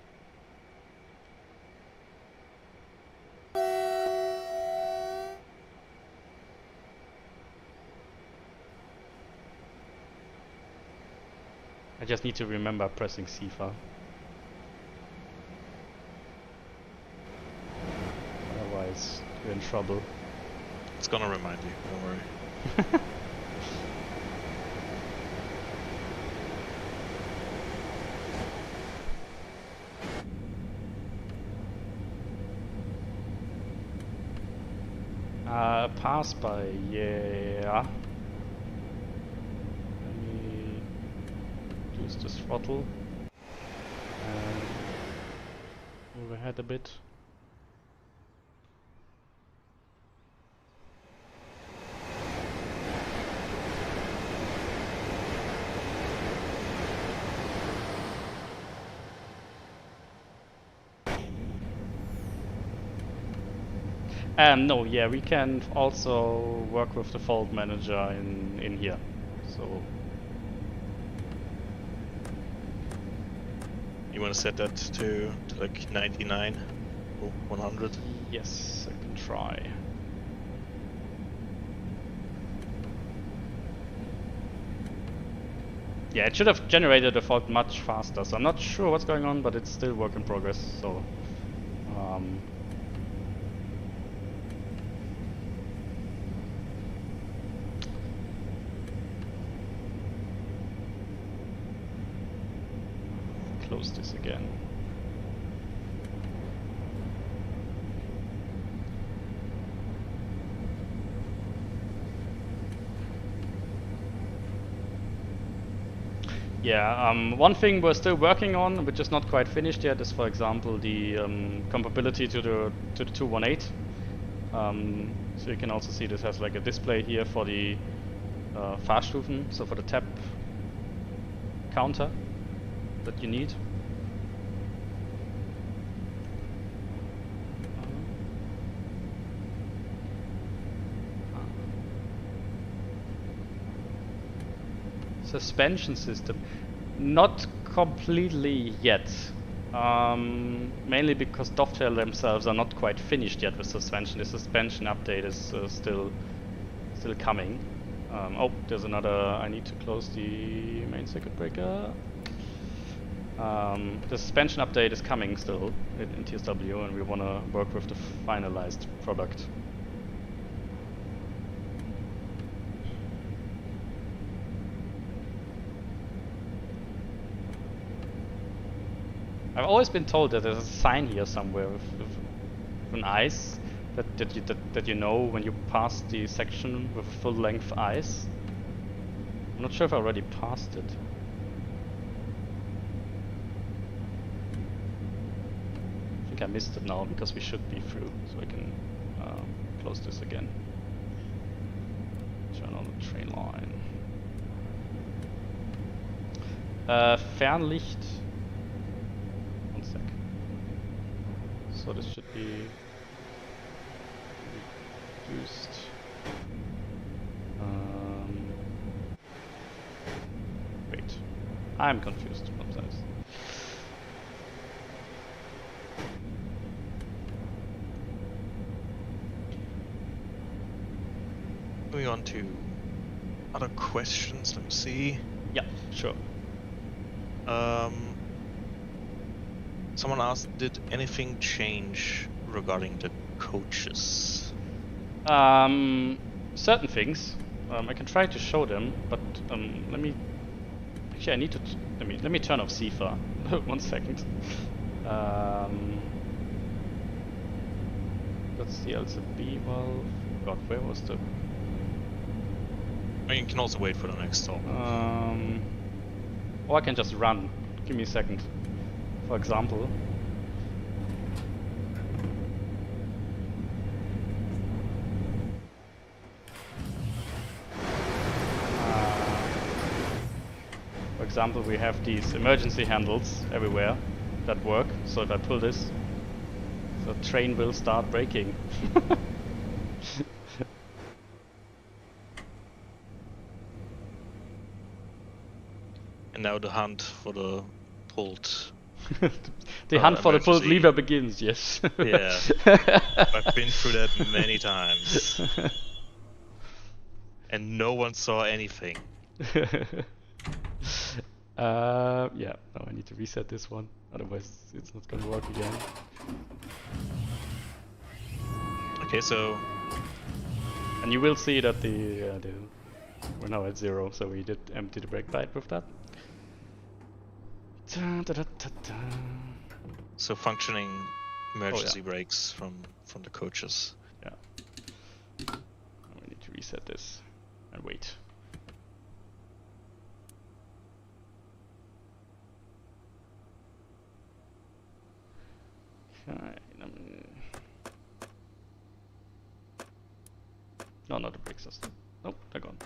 Speaker 1: I just need to remember pressing CFA. Otherwise, you're in trouble.
Speaker 2: It's gonna remind you, don't worry.
Speaker 1: Pass by, yeah. Let me use this throttle and move ahead a bit. No, yeah, we can also work with the fault manager in here. So
Speaker 2: you want to set that to like 99 or 100?
Speaker 1: Yes, I can try. Yeah, it should have generated a fault much faster, so I'm not sure what's going on, but it's still work in progress, so close this again. Yeah, one thing we're still working on, which is not quite finished yet, is, for example, the compatibility to the 218. So you can also see this has like a display here for the Fahrstufen, so for the tap counter. that you need. Suspension system, not completely yet. Mainly because Dovetail themselves are not quite finished yet with suspension. The suspension update is still coming. Oh, there's another. I need to close the main circuit breaker. The suspension update is coming still in TSW, and we want to work with the finalized product. I've always been told that there's a sign here somewhere with an ice that you know when you pass the section with a full length ice. I'm not sure if I already passed it. I think I missed it now because we should be through, so I can close this again. Turn on the train line. Fernlicht. So this should be reduced. Wait, I'm confused sometimes.
Speaker 2: Moving on to other questions. Let me see.
Speaker 1: Yeah, sure.
Speaker 2: Someone asked, did anything change regarding the coaches?
Speaker 1: Certain things. I can try to show them, but let me. Actually, I need to. Let me turn off CIFA. 1 second. That's the LCB valve. God, where was the?
Speaker 2: I mean, you can also wait for the next stop.
Speaker 1: Or I can just run. Give me a second. For example. For example, we have these emergency handles everywhere that work. So if I pull this, the train will start braking.
Speaker 2: And now the hunt for the pulled.
Speaker 1: The hunt for the pulled
Speaker 2: emergency.
Speaker 1: lever begins, yes.
Speaker 2: Yeah, I've been through that many times. And no one saw anything.
Speaker 1: Yeah, now I need to reset this one, otherwise it's not gonna work again.
Speaker 2: Okay, so
Speaker 1: And you will see that we're now at 0, so we did empty the brake pipe with that.
Speaker 2: so functioning emergency brakes from the coaches.
Speaker 1: Yeah. Now we need to reset this and wait. Okay, no, not the brake system. Nope, they're gone.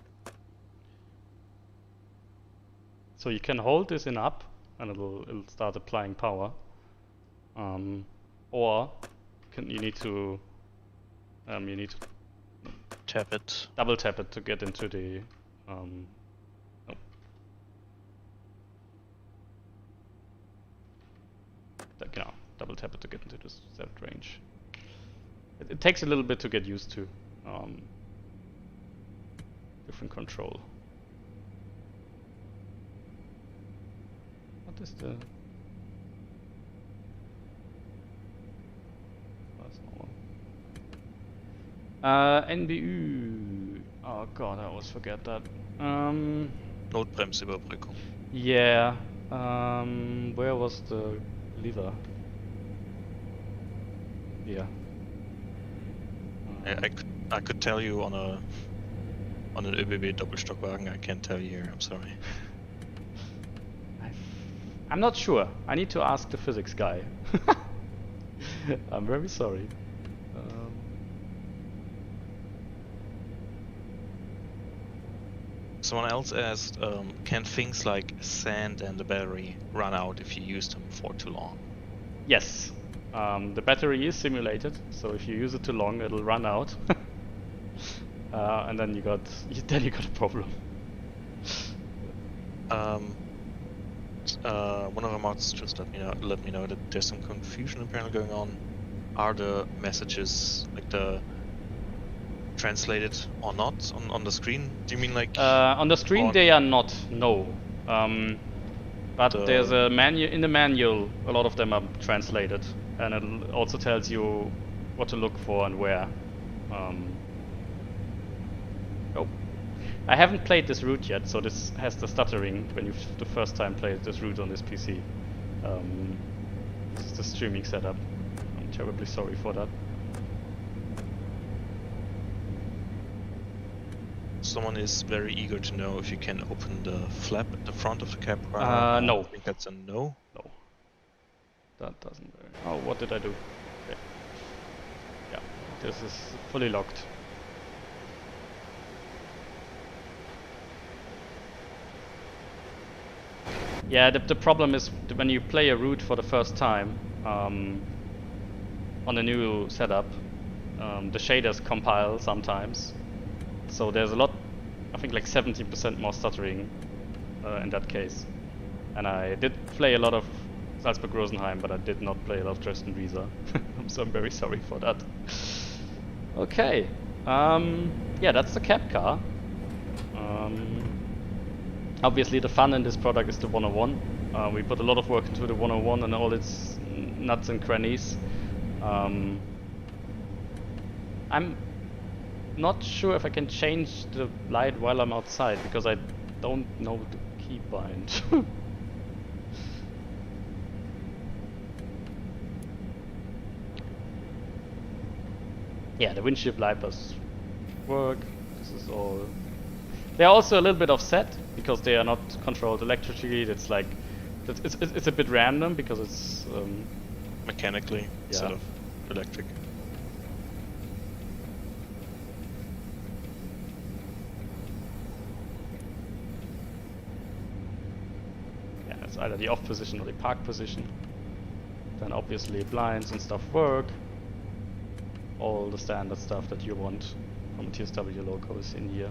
Speaker 1: So you can hold this in up, and it'll start applying power. Or you need to
Speaker 2: Tap it.
Speaker 1: double tap it to get into the double tap it to get into the set range. It takes a little bit to get used to different control. What is the? That's not one. NBU. Oh god, I always forget that.
Speaker 2: Notbremsüberbrückung.
Speaker 1: Yeah. Where was the lever? Yeah.
Speaker 2: I could tell you on an ÖBB Doppelstockwagen. I can't tell you here. I'm sorry.
Speaker 1: I'm not sure. I need to ask the physics guy. I'm very sorry.
Speaker 2: Someone else asked, can things like sand and the battery run out if you use them for too long?
Speaker 1: Yes. The battery is simulated, so if you use it too long, it'll run out. And then you got a problem.
Speaker 2: One of the mods just let me know that there's some confusion apparently going on. Are the messages like the translated or not on the screen? Do you mean like
Speaker 1: On the screen they are not, no. But
Speaker 2: The-
Speaker 1: there's a in the manual, a lot of them are translated, and it also tells you what to look for and where. Oh, I haven't played this route yet, so this has the stuttering when you the first time played this route on this PC. This is the streaming setup. I'm terribly sorry for that.
Speaker 2: Someone is very eager to know if you can open the flap at the front of the cab car.
Speaker 1: No.
Speaker 2: I think that's a no.
Speaker 1: No. That doesn't work. Oh, what did I do? Okay. Yeah, this is fully locked. Yeah, the problem is when you play a route for the first time on a new setup, the shaders compile sometimes. So there's a lot, I think like 70% more stuttering in that case. And I did play a lot of Salzburg-Rosenheim, but I did not play a lot of Dresden-Riesa. So I'm very sorry for that. Okay, yeah, that's the cab car. Obviously the fun in this product is the 101. We put a lot of work into the 101 and all its nuts and crannies. I'm not sure if I can change the light while I'm outside because I don't know the key bind. Yeah, the windshield wipers work. This is all. They're also a little bit offset because they are not controlled electrically. It's like it's a bit random because it's
Speaker 2: Mechanically instead of electric.
Speaker 1: yeah, it's either the off position or the park position. Then obviously blinds and stuff work. All the standard stuff that you want from a TSW loco is in here.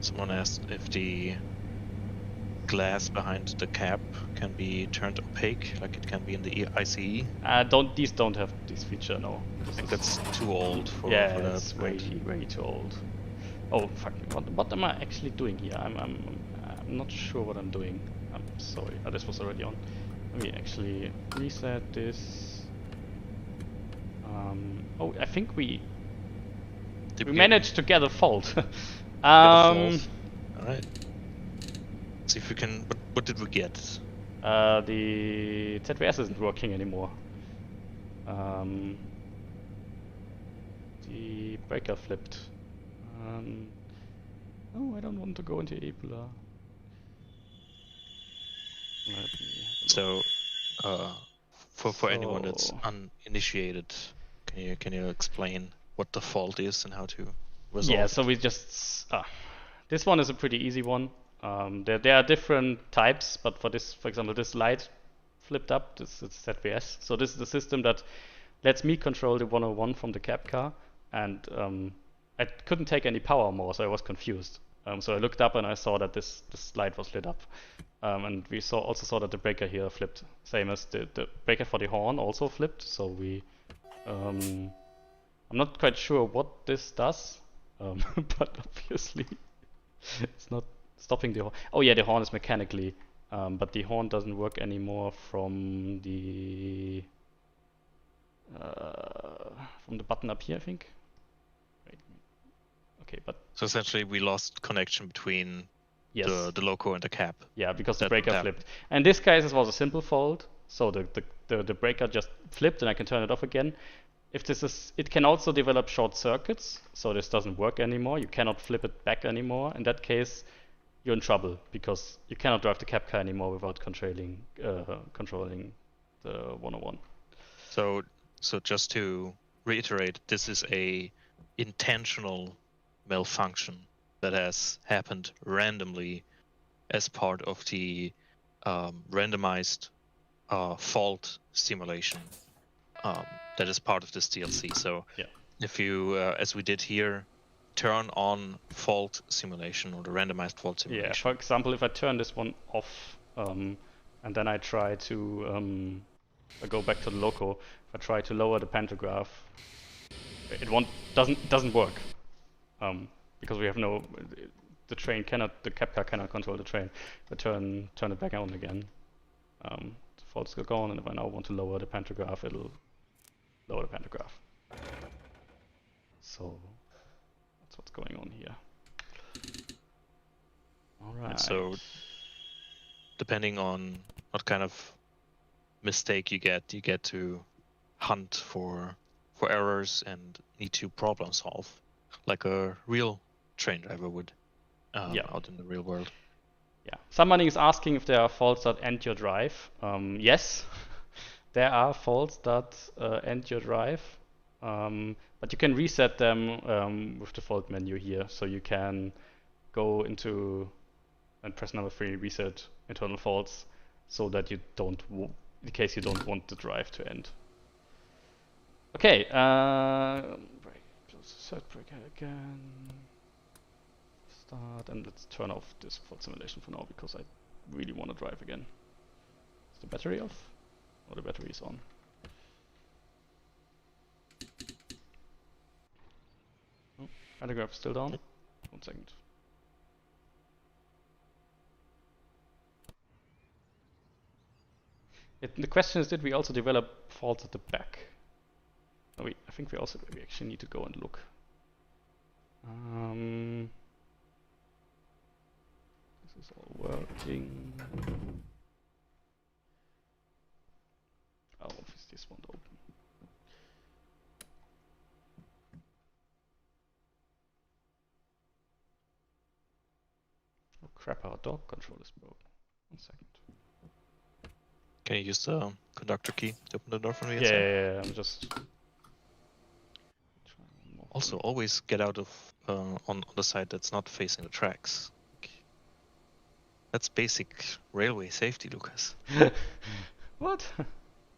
Speaker 2: Someone asked if the glass behind the cab can be turned opaque, like it can be in the ICE.
Speaker 1: These don't have this feature, no.
Speaker 2: I think that's too old for
Speaker 1: Yeah,
Speaker 2: that.
Speaker 1: it's way too old. Oh fuck! What am I actually doing here? I'm not sure what I'm doing. I'm sorry. Oh, this was already on. Let me actually reset this. Oh, I think we managed to get a fault.
Speaker 2: Alright. See if we can. What did we get?
Speaker 1: The ZVS isn't working anymore. The breaker flipped. Oh, I don't want to go into EBuLa.
Speaker 2: So, for anyone that's uninitiated, can you explain what the fault is and how to resolve?
Speaker 1: Yeah, so we just this one is a pretty easy one. There are different types, but for example, this light flipped up. This is ZVS. So this is the system that lets me control the 101 from the cab car, and I couldn't take any power more, so I was confused. So I looked up and I saw that this light was lit up, and we also saw that the breaker here flipped, same as the breaker for the horn also flipped. So we, I'm not quite sure what this does, but obviously it's not stopping the horn. Oh yeah, the horn is mechanically, but the horn doesn't work anymore from the button up here, I think. Wait. Okay, but
Speaker 2: So essentially, we lost connection between
Speaker 1: yes,
Speaker 2: the loco and the cab.
Speaker 1: yeah, because the
Speaker 2: That
Speaker 1: breaker
Speaker 2: happened.
Speaker 1: flipped. And this case, this was a simple fault. So the breaker just flipped, and I can turn it off again. If this is, it can also develop short circuits. So this doesn't work anymore. You cannot flip it back anymore. In that case, you're in trouble because you cannot drive the cab car anymore without controlling the the 101.
Speaker 2: So just to reiterate, this is a intentional malfunction that has happened randomly as part of the randomized fault simulation that is part of this DLC. So
Speaker 1: Yeah.
Speaker 2: if you, as we did here, turn on fault simulation or the randomized fault simulation.
Speaker 1: Yeah, for example, if I turn this one off and then I try to I go back to the loco, if I try to lower the pantograph, it doesn't work because we have the cab car cannot control the train. If I turn it back on again, the faults go gone, and if I now want to lower the pantograph, it'll lower the pantograph. So that's what's going on here. All right.
Speaker 2: And so depending on what kind of mistake you get to hunt for errors and need to problem solve like a real train driver would out in the real world.
Speaker 1: Yeah. Somebody is asking if there are faults that end your drive. Yes, there are faults that end your drive, but you can reset them with the fault menu here. So you can go into and press number 3, reset internal faults, so that you don't, in case you don't want the drive to end. Okay, brake, set brake again. Start, and let's turn off this fault simulation for now because I really want to drive again. Is the battery off? Or the battery is on? Oh, pantograph still down. 1 second. The question is, did we also develop faults at the back? Oh, I think we actually need to go and look. This is all working. Oh, this won't open. Oh crap, our dog control is broken. 1 second.
Speaker 2: Can you use the conductor key to open the door from the inside?
Speaker 1: Yeah, I'm just...
Speaker 2: Also, always get out of on the side that's not facing the tracks. That's basic railway safety, Lukas.
Speaker 1: What?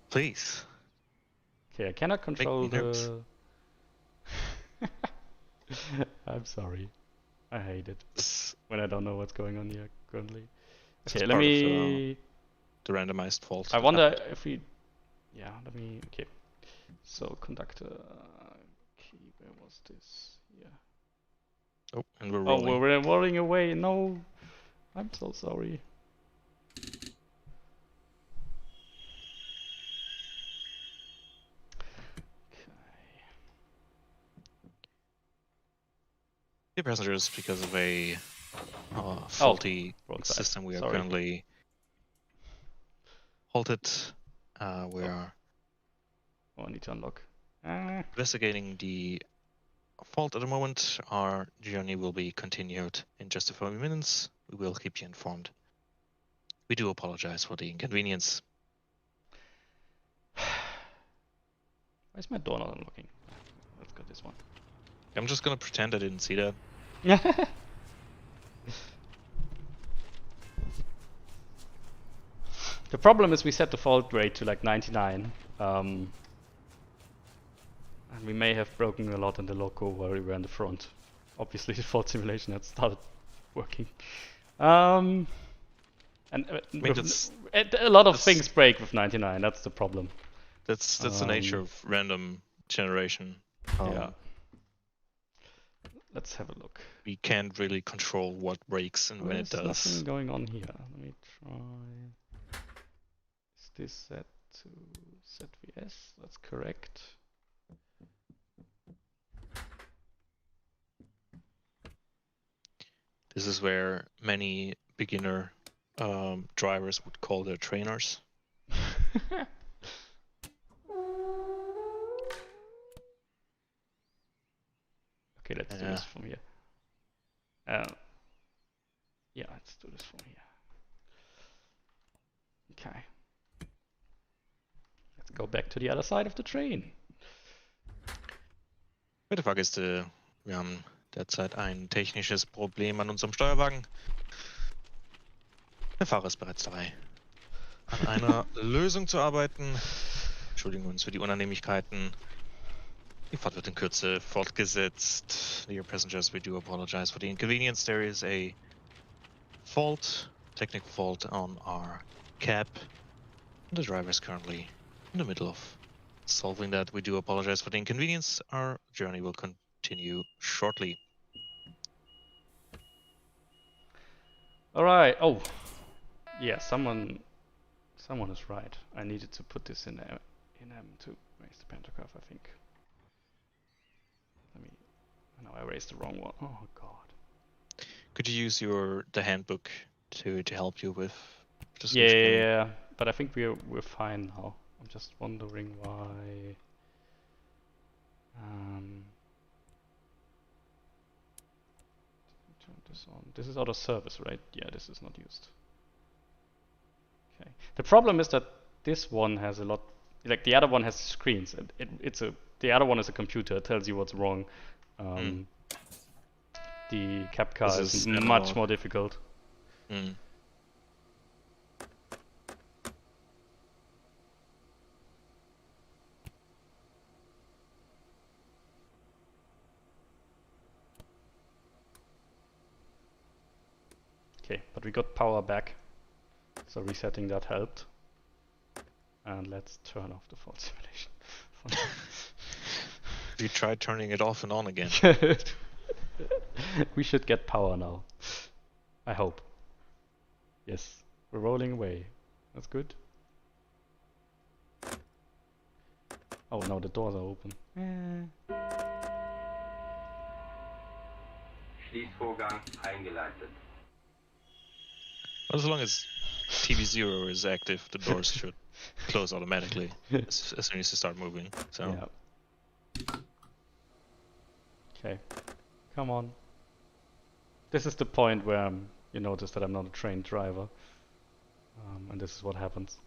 Speaker 2: Please.
Speaker 1: Okay, I cannot control
Speaker 2: nervous.
Speaker 1: I'm sorry. I hate it when I don't know what's going on here currently.
Speaker 2: This
Speaker 1: Okay,
Speaker 2: is
Speaker 1: let
Speaker 2: part of
Speaker 1: me...
Speaker 2: the randomized fault.
Speaker 1: I wonder if we... Yeah, let me... Okay. So, conductor... key, where was this? Yeah.
Speaker 2: Oh, and we're
Speaker 1: Oh,
Speaker 2: rolling.
Speaker 1: we're rolling away. No. I'm so sorry.
Speaker 2: The passengers, because of a faulty system, we are currently halted. We are
Speaker 1: I need to unlock.
Speaker 2: investigating the fault at the moment. Our journey will be continued in just a few minutes. We will keep you informed. We do apologize for the inconvenience.
Speaker 1: Why is my door not unlocking? Let's go this one.
Speaker 2: I'm just gonna pretend I didn't see that.
Speaker 1: The problem is we set the fault rate to like 99. And we may have broken a lot in the loco while we were in the front. Obviously the fault simulation had started working. And a lot of things break with 99, that's the problem.
Speaker 2: That's the nature of random generation.
Speaker 1: Yeah. Let's have a look.
Speaker 2: We can't really control what breaks and when it does.
Speaker 1: There's nothing going on here. Let me try. Is this set to ZVS? That's correct.
Speaker 2: This is where many beginner drivers would call their trainers.
Speaker 1: Okay, let's do this from here. Yeah, let's do this from here. Okay. go back to the other side of the train.
Speaker 2: Bitte Fahrgäste, wir haben derzeit ein technisches Problem an unserem Steuerwagen. Der Fahrer ist bereits dabei, an einer Lösung zu arbeiten. Entschuldigen uns für die Unannehmlichkeiten. Die Fahrt wird in Kürze fortgesetzt. Dear passengers, we do apologize for the inconvenience. There is a fault, technical fault on our cab. The driver is currently in the middle of solving that. We do apologize for the inconvenience. Our journey will continue shortly.
Speaker 1: All right. Oh, yeah. Someone is right. I needed to put this in M to raise the pantograph, I think. No, I raised the wrong one. Oh god.
Speaker 2: Could you use the handbook to help you with the
Speaker 1: Yeah,
Speaker 2: solution?
Speaker 1: yeah, but I think we're fine now. I'm just wondering why. Turn this on. This is out of service, right? Yeah, this is not used. Okay. The problem is that this one has a lot. Like the other one has screens. The other one is a computer. It tells you what's wrong. The cab car is much more difficult. Okay, but we got power back, so resetting that helped. And let's turn off the fault simulation.
Speaker 2: Have you tried turning it off and on again?
Speaker 1: We should get power now. I hope. Yes, we're rolling away. That's good. Oh no, the doors are open.
Speaker 5: Schließvorgang eingeleitet.
Speaker 2: As long as TV0 is active, the doors should close automatically as soon as you start moving. So.
Speaker 1: Yeah. Okay, come on. This is the point where you notice that I'm not a trained driver, and this is what happens.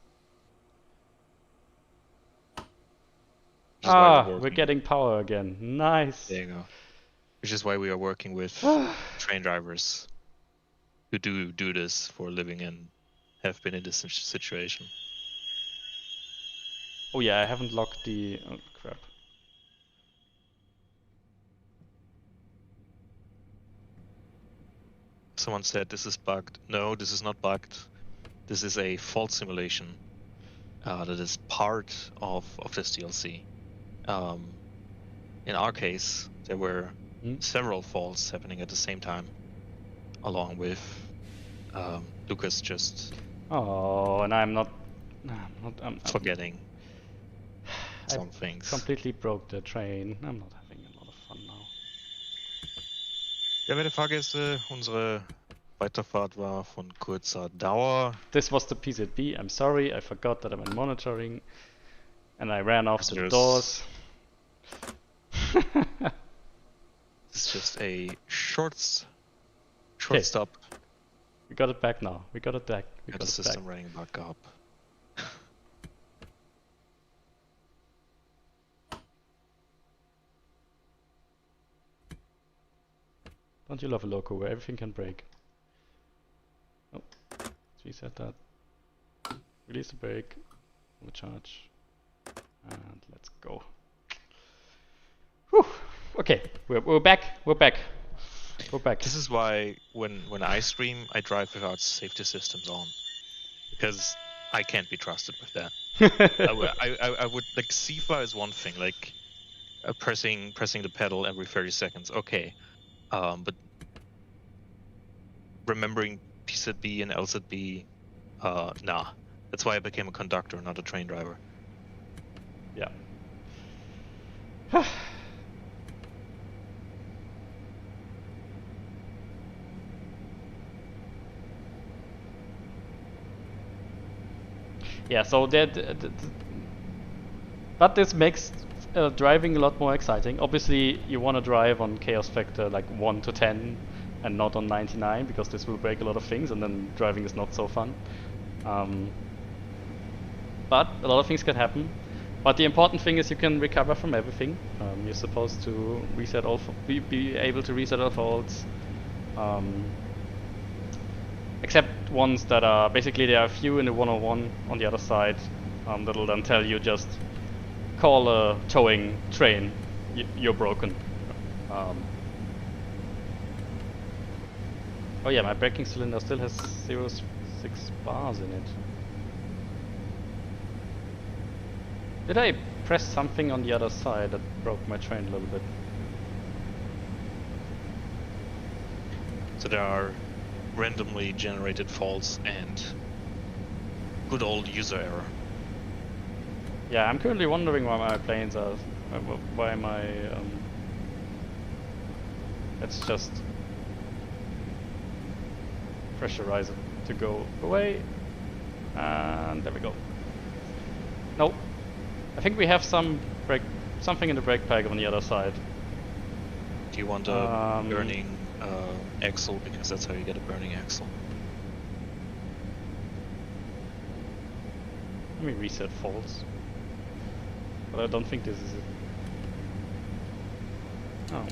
Speaker 1: We're getting power again. Nice.
Speaker 2: There you go. Which is why we are working with trained drivers who do this for a living and have been in this situation.
Speaker 1: Oh yeah, I haven't locked the... Oh crap.
Speaker 2: Someone said this is bugged. No, this is not bugged. This is a fault simulation that is part of this DLC. In our case, there were several faults happening at the same time, along with Lukas just
Speaker 1: and I'm
Speaker 2: forgetting some things.
Speaker 1: Completely broke the train. I'm not having a lot of fun now.
Speaker 2: Ja, werte Fahrgäste, unsere Weiterfahrt war von kurzer Dauer.
Speaker 1: This was the PZB. I'm sorry, I forgot that I'm in monitoring, and I ran off the doors.
Speaker 2: It's just a short stop.
Speaker 1: We got it back now. We got it back. We got
Speaker 2: the
Speaker 1: it
Speaker 2: system
Speaker 1: back.
Speaker 2: running back up.
Speaker 1: Don't you love a loco where everything can break? Oh, let's reset that. Release the brake. Overcharge. And let's go. Whew. Okay, we're back. We're back. We're back.
Speaker 2: This is why when I stream, I drive without safety systems on, because I can't be trusted with that. I would like CFA is one thing, like pressing the pedal every 30 seconds. Okay, but remembering PZB and LZB, nah. That's why I became a conductor, not a train driver.
Speaker 1: Yeah. Yeah, so but this makes driving a lot more exciting. Obviously, you want to drive on chaos factor like 1 to 10 and not on 99, because this will break a lot of things and then driving is not so fun. But a lot of things can happen. But the important thing is you can recover from everything. You're supposed to reset all, be able to reset all faults. Except ones that are, basically there are a few in the 101 on the other side that'll then tell you just call a towing train, you're broken. Oh yeah, my braking cylinder still has 0.6 bars in it. Did I press something on the other side that broke my train a little bit?
Speaker 2: So there are randomly generated faults and good old user error.
Speaker 1: Yeah, I'm currently wondering why my planes are, why my, let's just pressurize it to go away, and there we go. No, I think we have something in the brake pad on the other side.
Speaker 2: Do you want a burning axle, because that's how you get a burning axle?
Speaker 1: Let me reset faults. But I don't think this is it. Oh.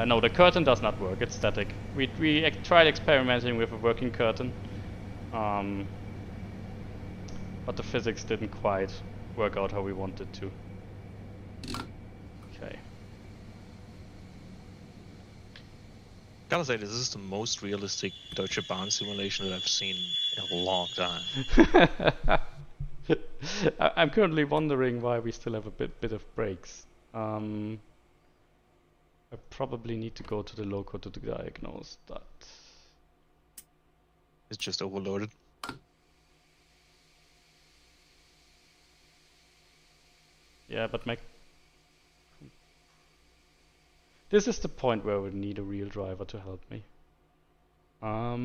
Speaker 1: No, the curtain does not work, it's static. We tried experimenting with a working curtain. But the physics didn't quite work out how we wanted to. Okay.
Speaker 2: Gotta say, this is the most realistic Deutsche Bahn simulation that I've seen in a long time.
Speaker 1: I'm currently wondering why we still have a bit of brakes. I probably need to go to the loco to diagnose that.
Speaker 2: It's just overloaded.
Speaker 1: Yeah, but this is the point where I would need a real driver to help me.
Speaker 2: Oh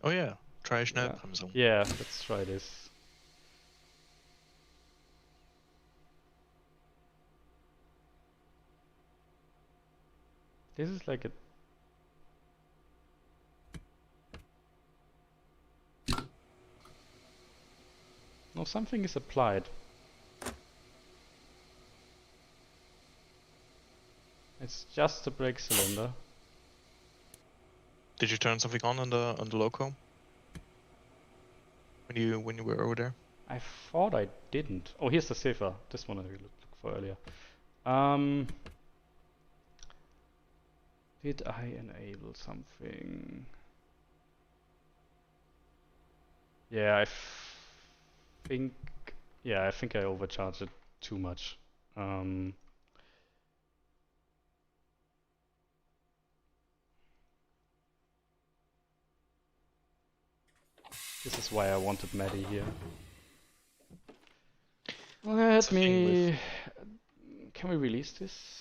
Speaker 2: yeah, try Schnellbremsung.
Speaker 1: Yeah, let's try this. This is like a... No, something is applied. It's just the brake cylinder.
Speaker 2: Did you turn something on the loco when you were over there?
Speaker 1: I thought I didn't. Oh, here's the cipher. This one I looked for earlier. Did I enable something? Yeah, I think I overcharged it too much. This is why I wanted Maddy here. Let me... Can we release this?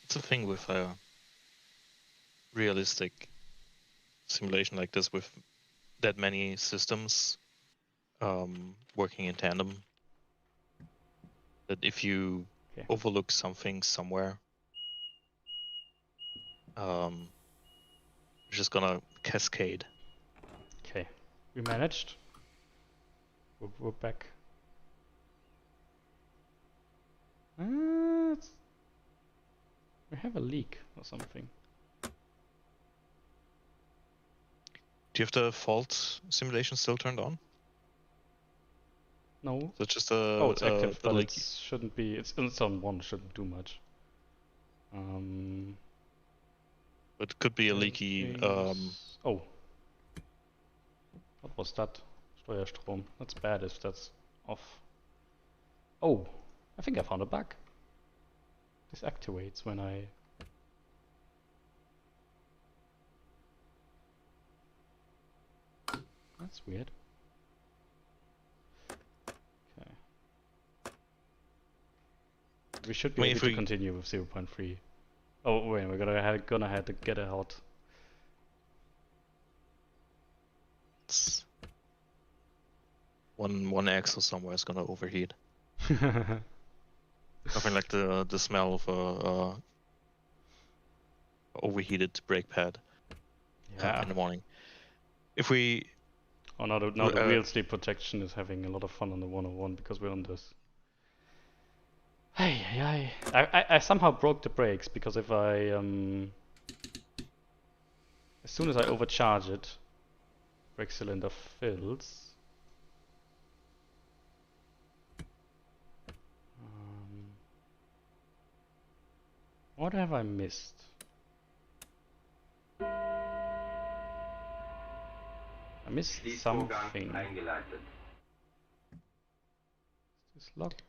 Speaker 2: It's a thing with a realistic simulation like this, with that many systems working in tandem, that if you overlook something somewhere, it's just gonna cascade.
Speaker 1: Okay, we managed. We're back. We have a leak or something.
Speaker 2: Do you have the fault simulation still turned on?
Speaker 1: No.
Speaker 2: So it's just a...
Speaker 1: Oh, it's active, but
Speaker 2: leak.
Speaker 1: it shouldn't be... It's on 1, shouldn't do much.
Speaker 2: It could be a leaky...
Speaker 1: Oh. What was that? Steuerstrom. That's bad if that's off. Oh, I think I found a bug. This activates when I... That's weird. Okay. We should
Speaker 2: I
Speaker 1: be
Speaker 2: mean,
Speaker 1: able
Speaker 2: if
Speaker 1: to
Speaker 2: we
Speaker 1: continue with 0.3. Oh wait, we're gonna have to get it out.
Speaker 2: it's one axle somewhere is gonna overheat. Nothing like the smell of a overheated brake pad
Speaker 1: Yeah.
Speaker 2: in the morning. If we
Speaker 1: Oh, now the wheel sleep protection is having a lot of fun on the 101 because we're on this. Hey. I somehow broke the brakes because if I as soon as I overcharge it, brake cylinder fills. What have I missed? I missed
Speaker 5: Schließvorgang
Speaker 1: something.
Speaker 5: eingeleitet.
Speaker 1: Is this locked?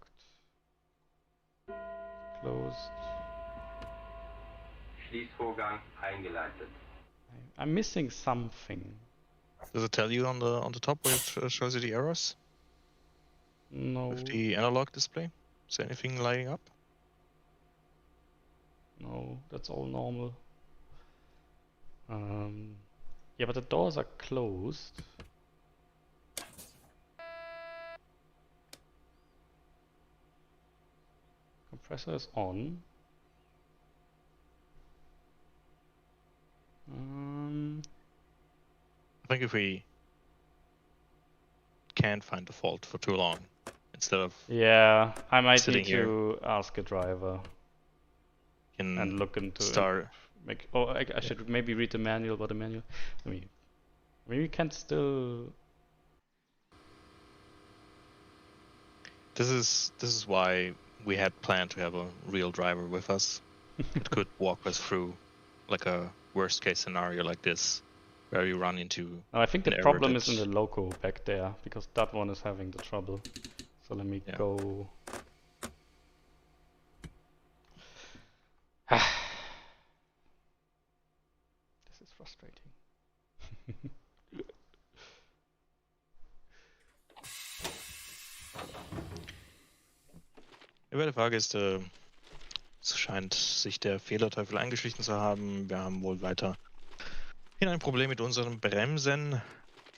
Speaker 1: Closed.
Speaker 5: Schließvorgang eingeleitet.
Speaker 1: I'm missing something.
Speaker 2: does it tell you on the top where it shows you the errors
Speaker 1: No.
Speaker 2: with the analog display? Is there anything lighting up?
Speaker 1: No, that's all normal. Yeah, but the doors are closed. Compressor is on.
Speaker 2: I think if we can't find the fault for too long, instead of
Speaker 1: Yeah, I might
Speaker 2: sitting
Speaker 1: need to ask a driver
Speaker 2: can
Speaker 1: and look into
Speaker 2: start.
Speaker 1: make. Oh, I should maybe read the manual. What the manual? I mean, maybe we can still.
Speaker 2: This is why we had planned to have a real driver with us that could walk us through like a worst case scenario like this, where you run into.
Speaker 1: No, I think the
Speaker 2: an error
Speaker 1: problem is in
Speaker 2: that-
Speaker 1: the loco back there because that one is having the trouble. So let me
Speaker 2: Yeah.
Speaker 1: go. This is frustrating.
Speaker 2: Die Frage ist, es scheint sich der Fehlerteufel eingeschlichen zu haben. Wir haben wohl weiter ein Problem mit unseren Bremsen,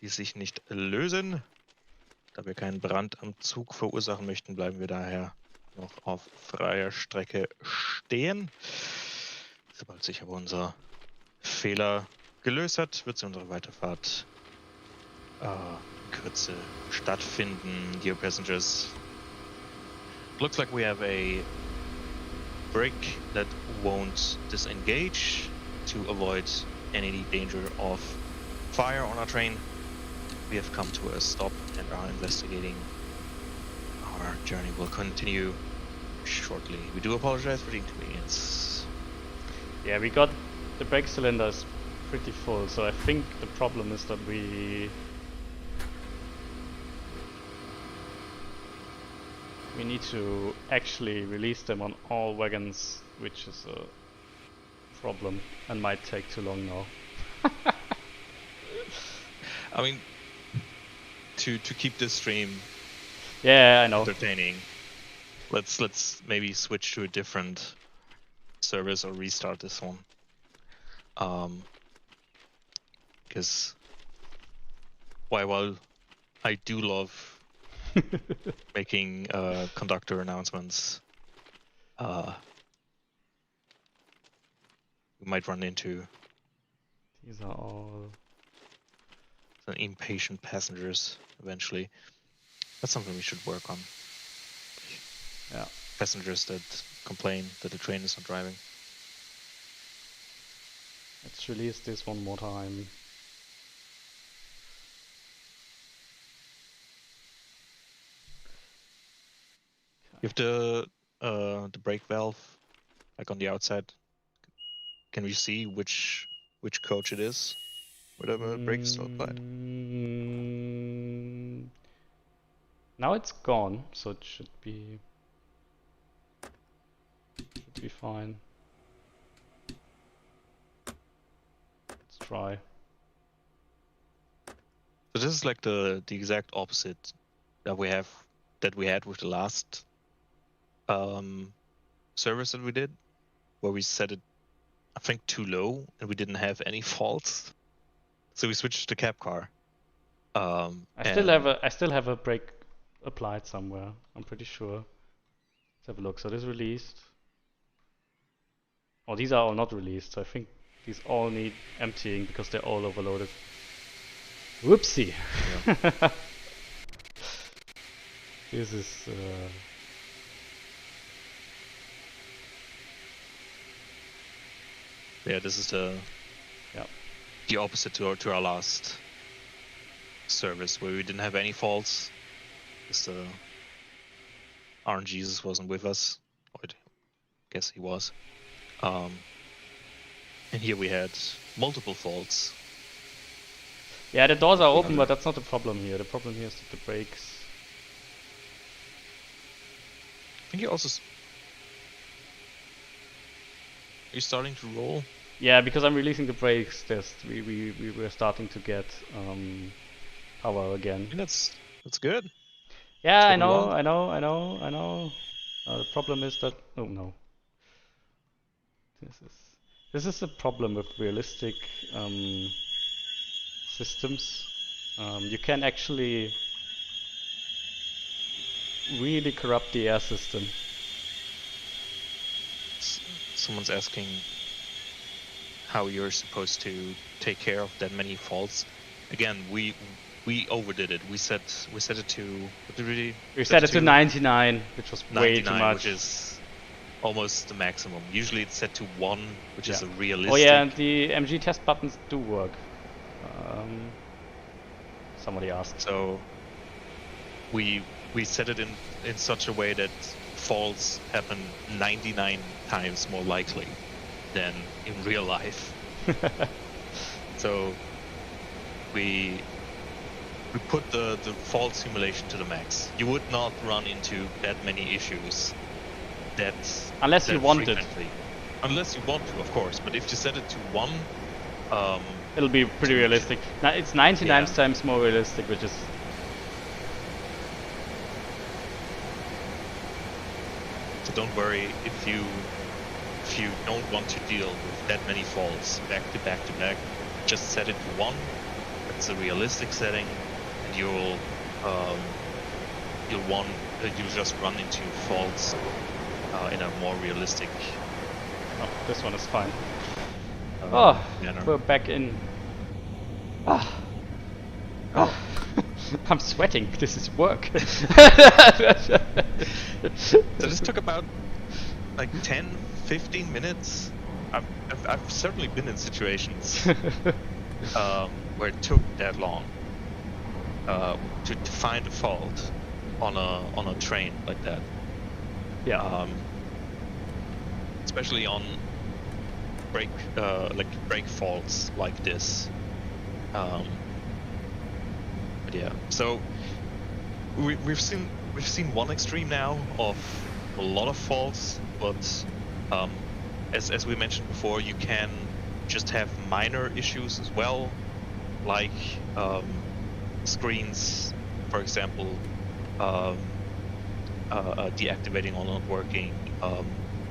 Speaker 2: die sich nicht lösen. Da wir keinen Brand am Zug verursachen möchten, bleiben wir daher noch auf freier Strecke stehen. Sobald sich aber unser Fehler gelöst hat, wird unsere Weiterfahrt in Kürze stattfinden. Dear passengers, looks like we have a brake that won't disengage to avoid any danger of fire on our train. We have come to a stop and are investigating. Our journey will continue shortly. We do apologize for the inconvenience.
Speaker 1: Yeah, we got the brake cylinders pretty full, so I think the problem is that we need to actually release them on all wagons, which is a problem and might take too long now.
Speaker 2: I mean, to keep this stream
Speaker 1: Yeah, I know.
Speaker 2: entertaining, let's maybe switch to a different service or restart this one. Because while I do love making conductor announcements, we might run into
Speaker 1: These are all.
Speaker 2: some impatient passengers eventually. That's something we should work on.
Speaker 1: Yeah.
Speaker 2: Passengers that complain that the train is not driving.
Speaker 1: Let's release this one more time.
Speaker 2: If the brake valve, like on the outside, can we see which coach it is? Whatever brakes still applied.
Speaker 1: Now it's gone, so it should be fine. Let's try.
Speaker 2: So this is like the exact opposite that we had with the last service that we did, where we set it, I think, too low, and we didn't have any faults. So we switched to cab car.
Speaker 1: I still have a brake applied somewhere. I'm pretty sure. Let's have a look. So this is released. Oh, these are all not released. So I think these all need emptying because they're all overloaded. Whoopsie.
Speaker 2: Yeah.
Speaker 1: This is.
Speaker 2: Yeah, this is the opposite to our last service where we didn't have any faults. Just RNGesus wasn't with us. I guess he was. And here we had multiple faults.
Speaker 1: Yeah, the doors are open, but that's not the problem here. The problem here is that the brakes.
Speaker 2: I think you also. Are you starting to roll?
Speaker 1: Yeah, because I'm releasing the brakes. We were starting to get power again.
Speaker 2: That's good.
Speaker 1: Yeah,
Speaker 2: That's what we want.
Speaker 1: I know. The problem is that no. This is a problem with realistic systems. You can actually really corrupt the air system.
Speaker 2: Someone's asking how you're supposed to take care of that many faults. Again, we overdid it. We set it to what did
Speaker 1: we set it to 99, which was
Speaker 2: 99,
Speaker 1: way too much.
Speaker 2: which is almost the maximum. Usually it's set to 1, which is a realistic.
Speaker 1: Oh yeah, and the MG test buttons do work. Somebody asked.
Speaker 2: So we set it in such a way that faults happen 99 times more likely than in real life. So we put the fault simulation to the max. You would not run into that many issues
Speaker 1: unless you want it.
Speaker 2: Unless you want to, of course. But if you set it to 1,
Speaker 1: it'll be pretty realistic. Now it's 99 times more realistic, which is.
Speaker 2: So don't worry if you don't want to deal with that many faults back to back to back. Just set it to 1. That's a realistic setting, and you'll just run into faults in a more realistic.
Speaker 1: Oh, this one is fine.
Speaker 2: Manner.
Speaker 1: We're back in. I'm sweating. This is work.
Speaker 2: So this took about like 10-15 minutes. I've certainly been in situations where it took that long to find a fault on a train like that.
Speaker 1: Yeah.
Speaker 2: Especially on brake faults like this. But yeah. So we've seen one extreme now of a lot of faults, but as we mentioned before, you can just have minor issues as well, like screens, for example, deactivating or not working,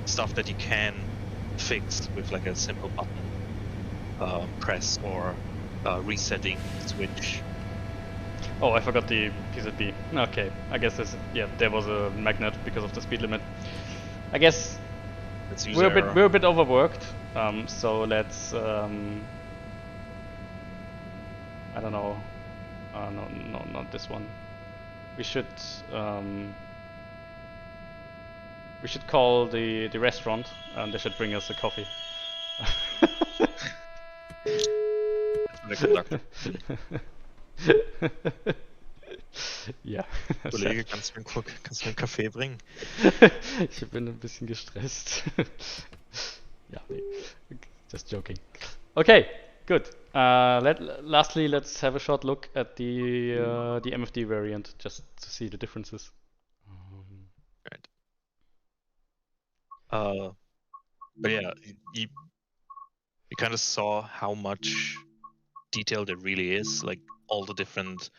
Speaker 2: stuff that you can fix with like a simple button press or resetting the switch.
Speaker 1: Oh, I forgot the PZB. Okay, I guess there was a magnet because of the speed limit. I guess we're a bit overworked, so let's I don't know. No, not this one. We should call the restaurant and they should bring us a coffee. Ja.
Speaker 2: Kollege, kannst du mir einen Kaffee bringen?
Speaker 1: Ich bin ein bisschen gestresst. Ja, nee. Just joking. Okay, good. Lastly, let's have a short look at the MFD variant, just to see the differences.
Speaker 2: Right. But yeah, you kind of saw how much detail there really is, like all the different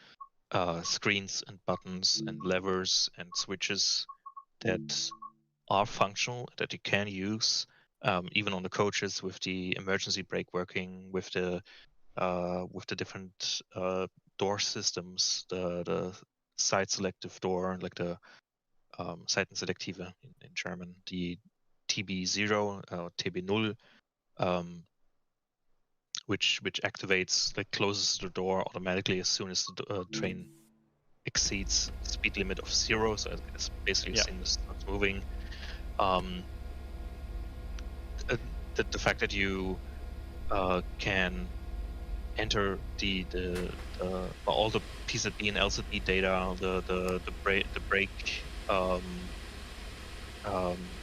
Speaker 2: screens and buttons and levers and switches that are functional, that you can use even on the coaches with the emergency brake working, with the different door systems, the side selective door, like the Seitenselektive in German, the TB0, TB0, which activates, like closes the door automatically as soon as the train exceeds the speed limit of 0. So it's basically as soon as it starts moving. The fact that you can enter all the PZB and LZB data, the brake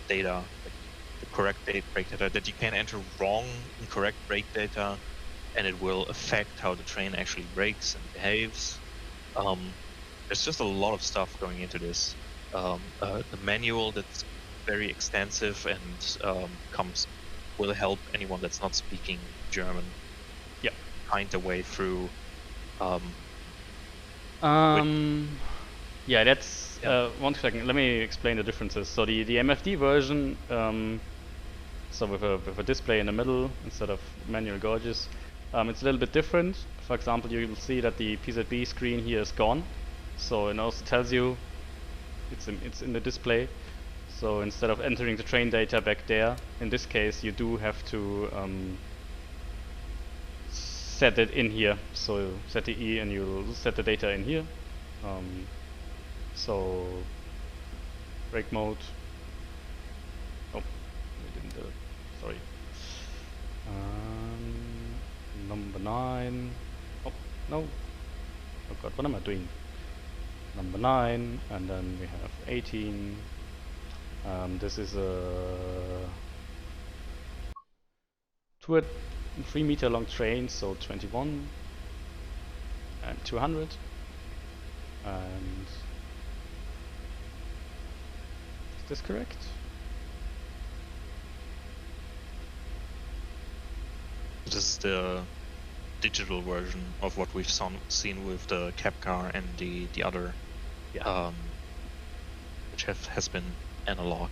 Speaker 2: data, like the correct brake data, that you can enter wrong, incorrect brake data, and it will affect how the train actually brakes and behaves. There's just a lot of stuff going into this. The manual that's very extensive and will help anyone that's not speaking German find their way through.
Speaker 1: Yeah, that's 1 second. Let me explain the differences. So the MFD version, so with a display in the middle instead of manual gauges, it's a little bit different. For example, you will see that the PZB screen here is gone, so it also tells you it's in the display. So instead of entering the train data back there, in this case you do have to set it in here. So set the E and you'll set the data in here. So brake mode. Oh, we didn't do it. Sorry. Number 9. Oh no. Oh god, what am I doing? Number 9, and then we have 18. This is a 3 meter long train, so 21 and 200. And is this correct?
Speaker 2: This is the digital version of what we've seen with the cab car and the other, which has been analog.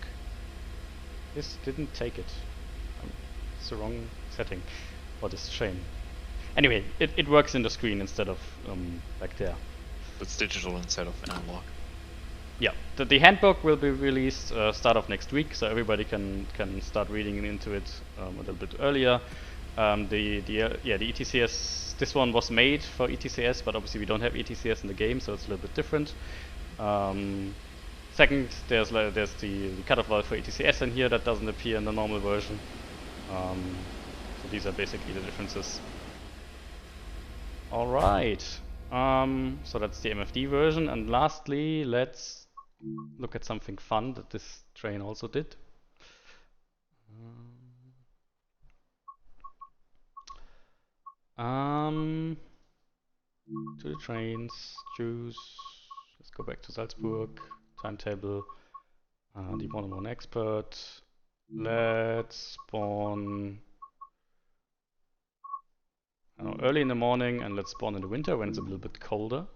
Speaker 1: This didn't take it. It's the wrong setting. What is a shame. Anyway, it works in the screen instead of back there.
Speaker 2: It's digital instead of analog.
Speaker 1: Yeah, the handbook will be released start of next week, so everybody can start reading into it a little bit earlier. The ETCS, this one was made for ETCS, but obviously we don't have ETCS in the game, so it's a little bit different. Second, there's the cutoff valve for ETCS in here that doesn't appear in the normal version. So these are basically the differences. All right. So that's the MFD version, and lastly, let's look at something fun that this train also did. To the trains, choose. Let's go back to Salzburg. Timetable. The 101 expert. Let's spawn early in the morning, and let's spawn in the winter when it's a little bit colder.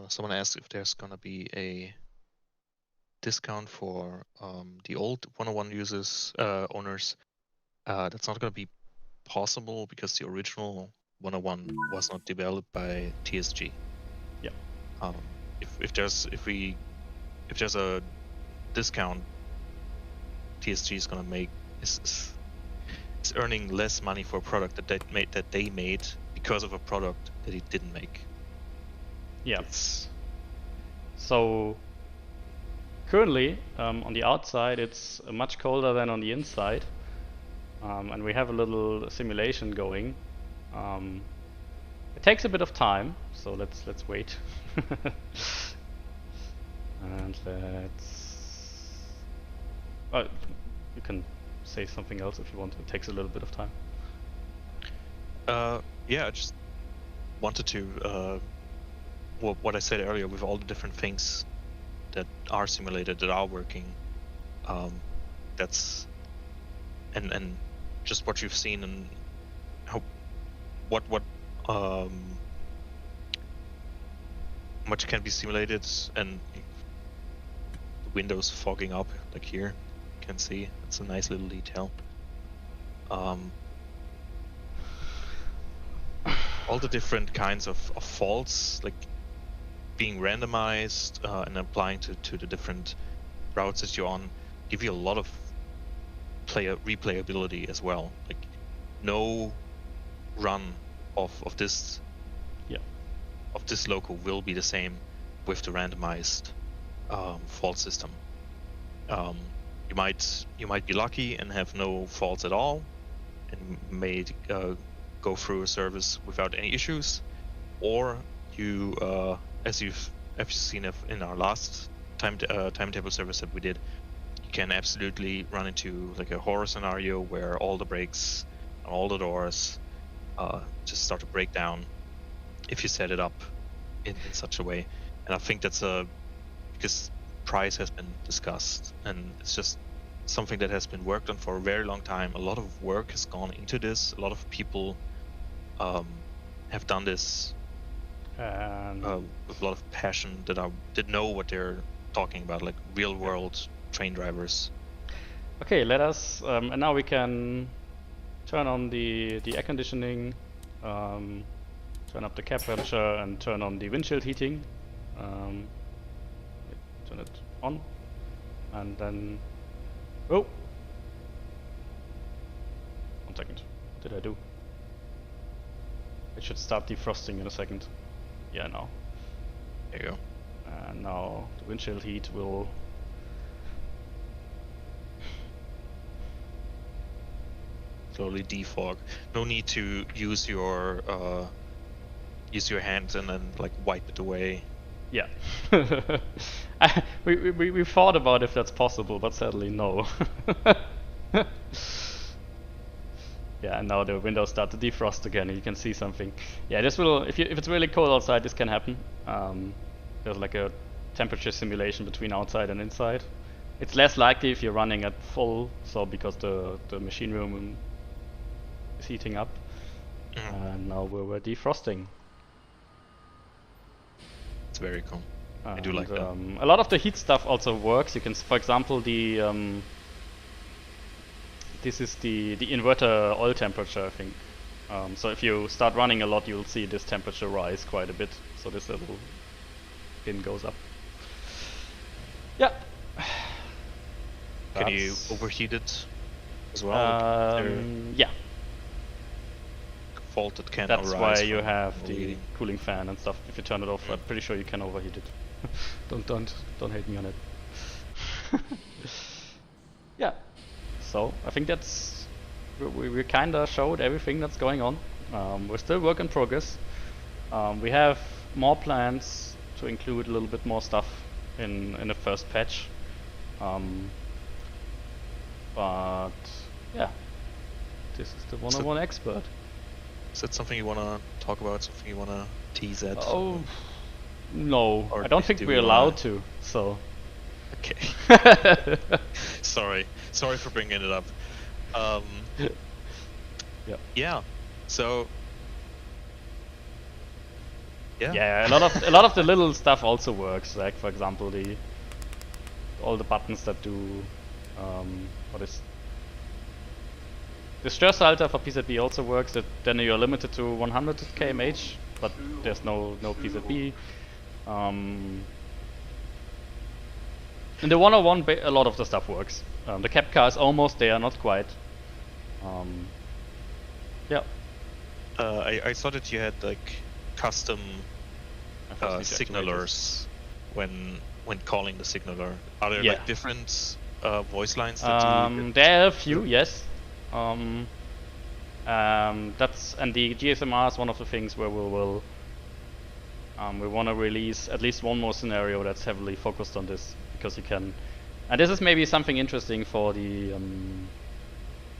Speaker 2: Someone asked if there's gonna be a discount for the old 101 users, owners. That's not gonna be possible because the original 101 was not developed by TSG.
Speaker 1: Yeah.
Speaker 2: If there's a discount, TSG is gonna make is earning less money for a product that they made because of a product that it didn't make.
Speaker 1: Yeah. So currently on the outside it's much colder than on the inside, and we have a little simulation going. It takes a bit of time, so let's wait. And you can say something else if you want. It takes a little bit of time.
Speaker 2: Yeah, I just wanted to what I said earlier, with all the different things that are simulated, that are working, that's and just what you've seen and how what much can be simulated, and the windows fogging up, like here, you can see it's a nice little detail. All the different kinds of faults, like being randomized and applying to the different routes that you're on, give you a lot of replayability as well. Like no run of this loco will be the same with the randomized fault system. You might be lucky and have no faults at all, and may go through a service without any issues, or you, as you've seen in our last timetable service that we did, you can absolutely run into like a horror scenario where all the brakes and all the doors just start to break down if you set it up in such a way. And I think that's because price has been discussed, and it's just something that has been worked on for a very long time. A lot of work has gone into this. A lot of people have done this with a lot of passion that know what they're talking about, like real world train drivers.
Speaker 1: Okay, let us, and now we can turn on the air conditioning, turn up the cab temperature, and turn on the windshield heating. Turn it on, and then, oh, 1 second, what did I do? I should start defrosting in a second. Yeah, now.
Speaker 2: There you go.
Speaker 1: And now the windshield heat will
Speaker 2: slowly defog. No need to use your hands and then like wipe it away.
Speaker 1: Yeah. we thought about if that's possible, but sadly no. Yeah, and now the windows start to defrost again, and you can see something. Yeah, this will, if it's really cold outside, this can happen. There's like a temperature simulation between outside and inside. It's less likely if you're running at full, so because the machine room is heating up. And now we're defrosting.
Speaker 2: It's very cool. I do like that.
Speaker 1: A lot of the heat stuff also works. You can, for example, this is the inverter oil temperature, I think. So if you start running a lot, you'll see this temperature rise quite a bit. So this little pin goes up. Yeah.
Speaker 2: Can you overheat it as well?
Speaker 1: Yeah.
Speaker 2: Fault that can
Speaker 1: That's
Speaker 2: arise.
Speaker 1: why you have the cooling fan and stuff. If you turn it off, I'm pretty sure you can overheat it. don't hate me on it. Yeah. So I think that's we kinda showed everything that's going on. We're still work in progress. We have more plans to include a little bit more stuff in the first patch. But yeah, this is the 101 expert.
Speaker 2: Is that something you want to talk about? Something you want to tease at?
Speaker 1: Oh, no.
Speaker 2: Or
Speaker 1: I don't think we're allowed to, so.
Speaker 2: Okay. Sorry for bringing it up.
Speaker 1: Yeah.
Speaker 2: Yeah. So. Yeah.
Speaker 1: Yeah, a lot of the little stuff also works. Like for example, all the buttons that do what is the Störsalter for PZB also works. That then you're limited to 100 kmh, but there's no PZB. In the 101, a lot of the stuff works. The cab car is almost there, not quite. Yeah.
Speaker 2: I saw that you had like custom signalers when calling the signaler. Are there like different voice lines that you
Speaker 1: there are a few, yes. That's, and the GSMR is one of the things where we want to release at least one more scenario that's heavily focused on this, because you can, and this is maybe something interesting for the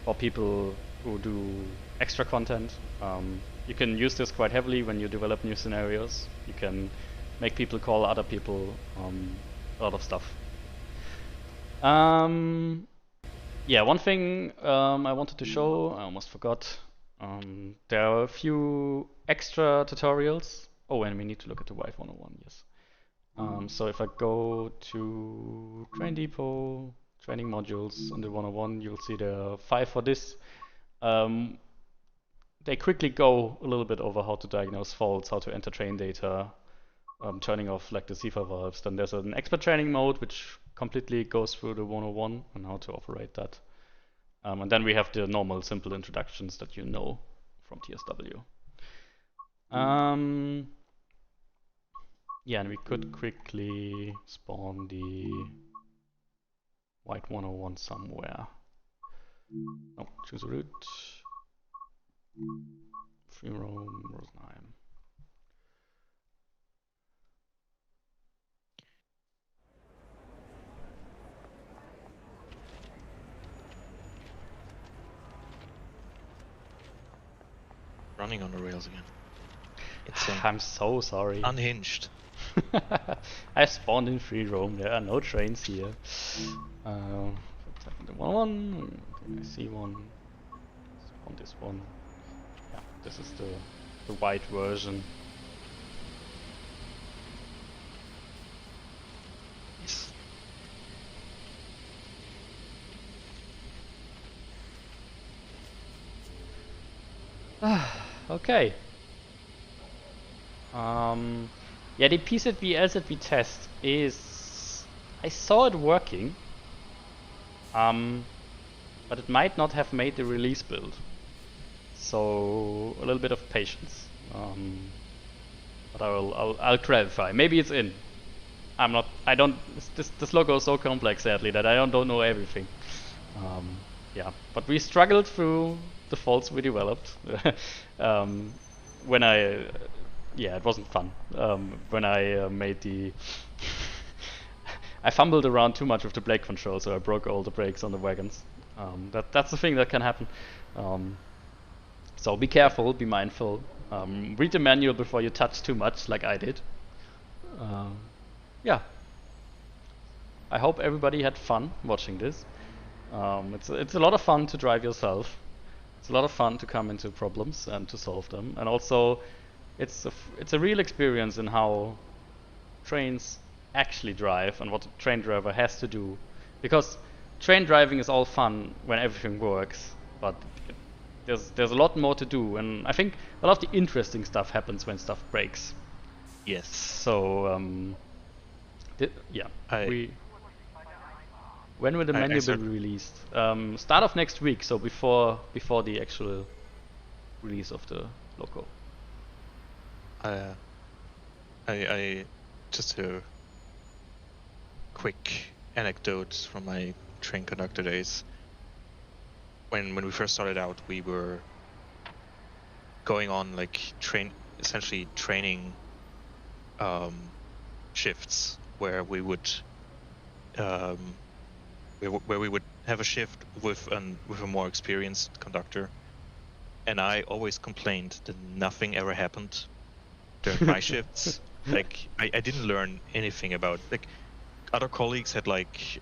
Speaker 1: for people who do extra content. You can use this quite heavily when you develop new scenarios. You can make people call other people, a lot of stuff. Yeah, one thing I wanted to show, I almost forgot. There are a few extra tutorials. Oh, and we need to look at the Wife 101, yes. So if I go to Train Depot, training modules under 101, you'll see there are 5 for this. They quickly go a little bit over how to diagnose faults, how to enter train data, turning off like the CFA valves. Then there's an expert training mode, which completely goes through the 101 and how to operate that. And then we have the normal simple introductions that you know from TSW. Yeah, and we could quickly spawn the white 101 somewhere. Oh, choose a route. Free roam, Rosenheim.
Speaker 2: Running on the rails again. Insane.
Speaker 1: I'm so sorry.
Speaker 2: Unhinged.
Speaker 1: I spawned in free roam. There are no trains here. The 101. I see one. Spawn this one. Yeah, this is the white version.
Speaker 2: Yes.
Speaker 1: Okay. Yeah, the PZB LZB test is... I saw it working. But it might not have made the release build. So a little bit of patience. But I'll clarify. Maybe it's in. I don't. This logo is so complex, sadly, that I don't know everything. Yeah, but we struggled through the faults we developed. When I, yeah, it wasn't fun. When I made the, I fumbled around too much with the brake control, so I broke all the brakes on the wagons. That's the thing that can happen. So be careful, be mindful. Read the manual before you touch too much, like I did. Yeah. I hope everybody had fun watching this. It's a lot of fun to drive yourself. It's a lot of fun to come into problems and to solve them. And also, it's a real experience in how trains actually drive and what a train driver has to do. Because train driving is all fun when everything works, but there's a lot more to do. And I think a lot of the interesting stuff happens when stuff breaks.
Speaker 2: Yes.
Speaker 1: So yeah, when will the manual be released? Start of next week, so before the actual release of the loco.
Speaker 2: I just a quick anecdote from my train conductor days. When we first started out, we were going on like essentially training shifts where we would have a shift with a more experienced conductor, and I always complained that nothing ever happened during my shifts. Like I didn't learn anything about, like, other colleagues had like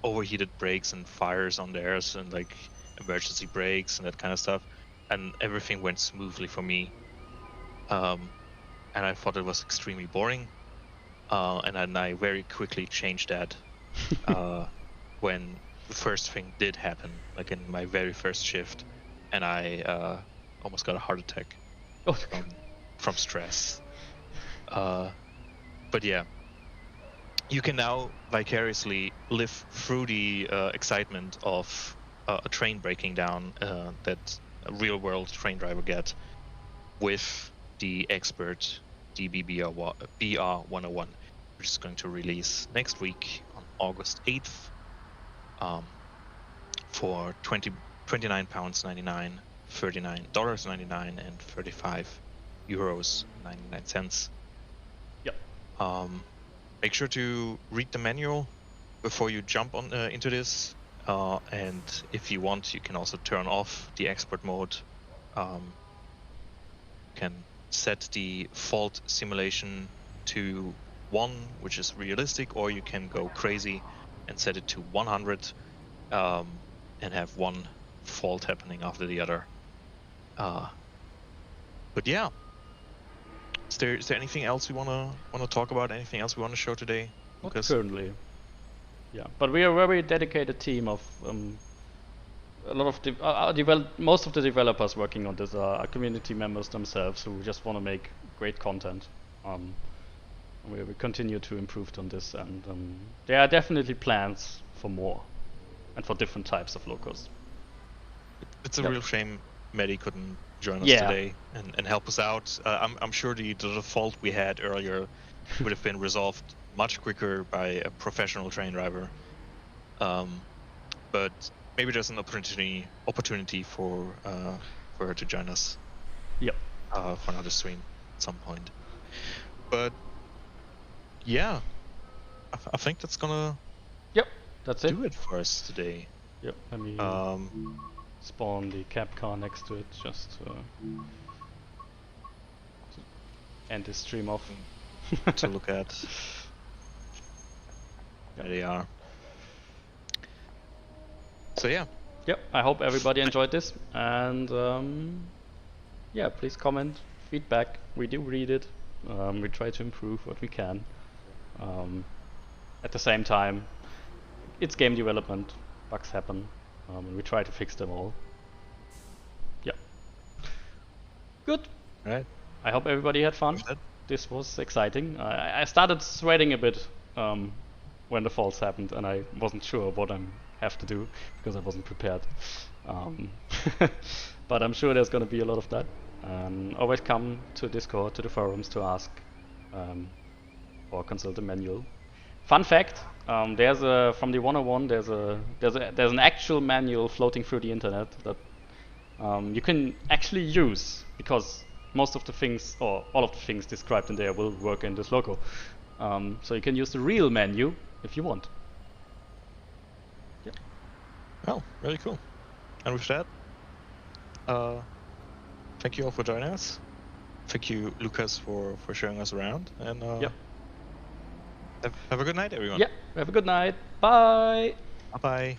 Speaker 2: overheated brakes and fires on theirs and like emergency brakes and that kind of stuff, and everything went smoothly for me. And I thought it was extremely boring. And then I very quickly changed that when the first thing did happen, like in my very first shift, and I almost got a heart attack from stress. But yeah, you can now vicariously live through the excitement of a train breaking down that a real-world train driver get with the expert BR101, which is going to release next week on August 8th for £29.99, $39.99, and €35.99.
Speaker 1: Yep.
Speaker 2: Make sure to read the manual before you jump on into this, and if you want, you can also turn off the expert mode. You can set the fault simulation to 1, which is realistic, or you can go crazy and set it to 100 and have one fault happening after the other. But yeah, Is there anything else we wanna talk about? Anything else we wanna show today,
Speaker 1: Not
Speaker 2: Lukas?
Speaker 1: currently. Yeah, but we are a very dedicated team of a lot of most of the developers working on this are community members themselves who just want to make great content. We continue to improve on this, and there are definitely plans for more and for different types of locos.
Speaker 2: It's a
Speaker 1: Yep.
Speaker 2: real shame Maddy couldn't join us
Speaker 1: Yeah.
Speaker 2: today and help us out. I'm sure the default we had earlier would have been resolved much quicker by a professional train driver. But maybe there's an opportunity for her to join us.
Speaker 1: Yep.
Speaker 2: For another stream at some point. But yeah, I think that's gonna
Speaker 1: Yep. That's it.
Speaker 2: do it for us today.
Speaker 1: Yep. Let me spawn the cab car next to it just to end this stream off.
Speaker 2: To look at. There they are. So yeah.
Speaker 1: Yep, I hope everybody enjoyed this, and yeah, please comment, feedback. We do read it. We try to improve what we can. At the same time, it's game development. Bugs happen, and we try to fix them all. Yeah. Good.
Speaker 2: Right.
Speaker 1: I hope everybody had fun. This was exciting. I started sweating a bit when the falls happened, and I wasn't sure what I have to do because I wasn't prepared. But I'm sure there's going to be a lot of that. Always come to Discord, to the forums to ask or consult the manual. Fun fact: there's from the 101. There's an actual manual floating through the internet that you can actually use, because most of the things, or all of the things described in there, will work in this loco. So you can use the real menu if you want. Yeah.
Speaker 2: Well, really cool. And with that, thank you all for joining us. Thank you, Lukas, for showing us around. And
Speaker 1: Yep.
Speaker 2: have a good night, everyone.
Speaker 1: Yeah. Have a good night. Bye.
Speaker 2: Bye bye.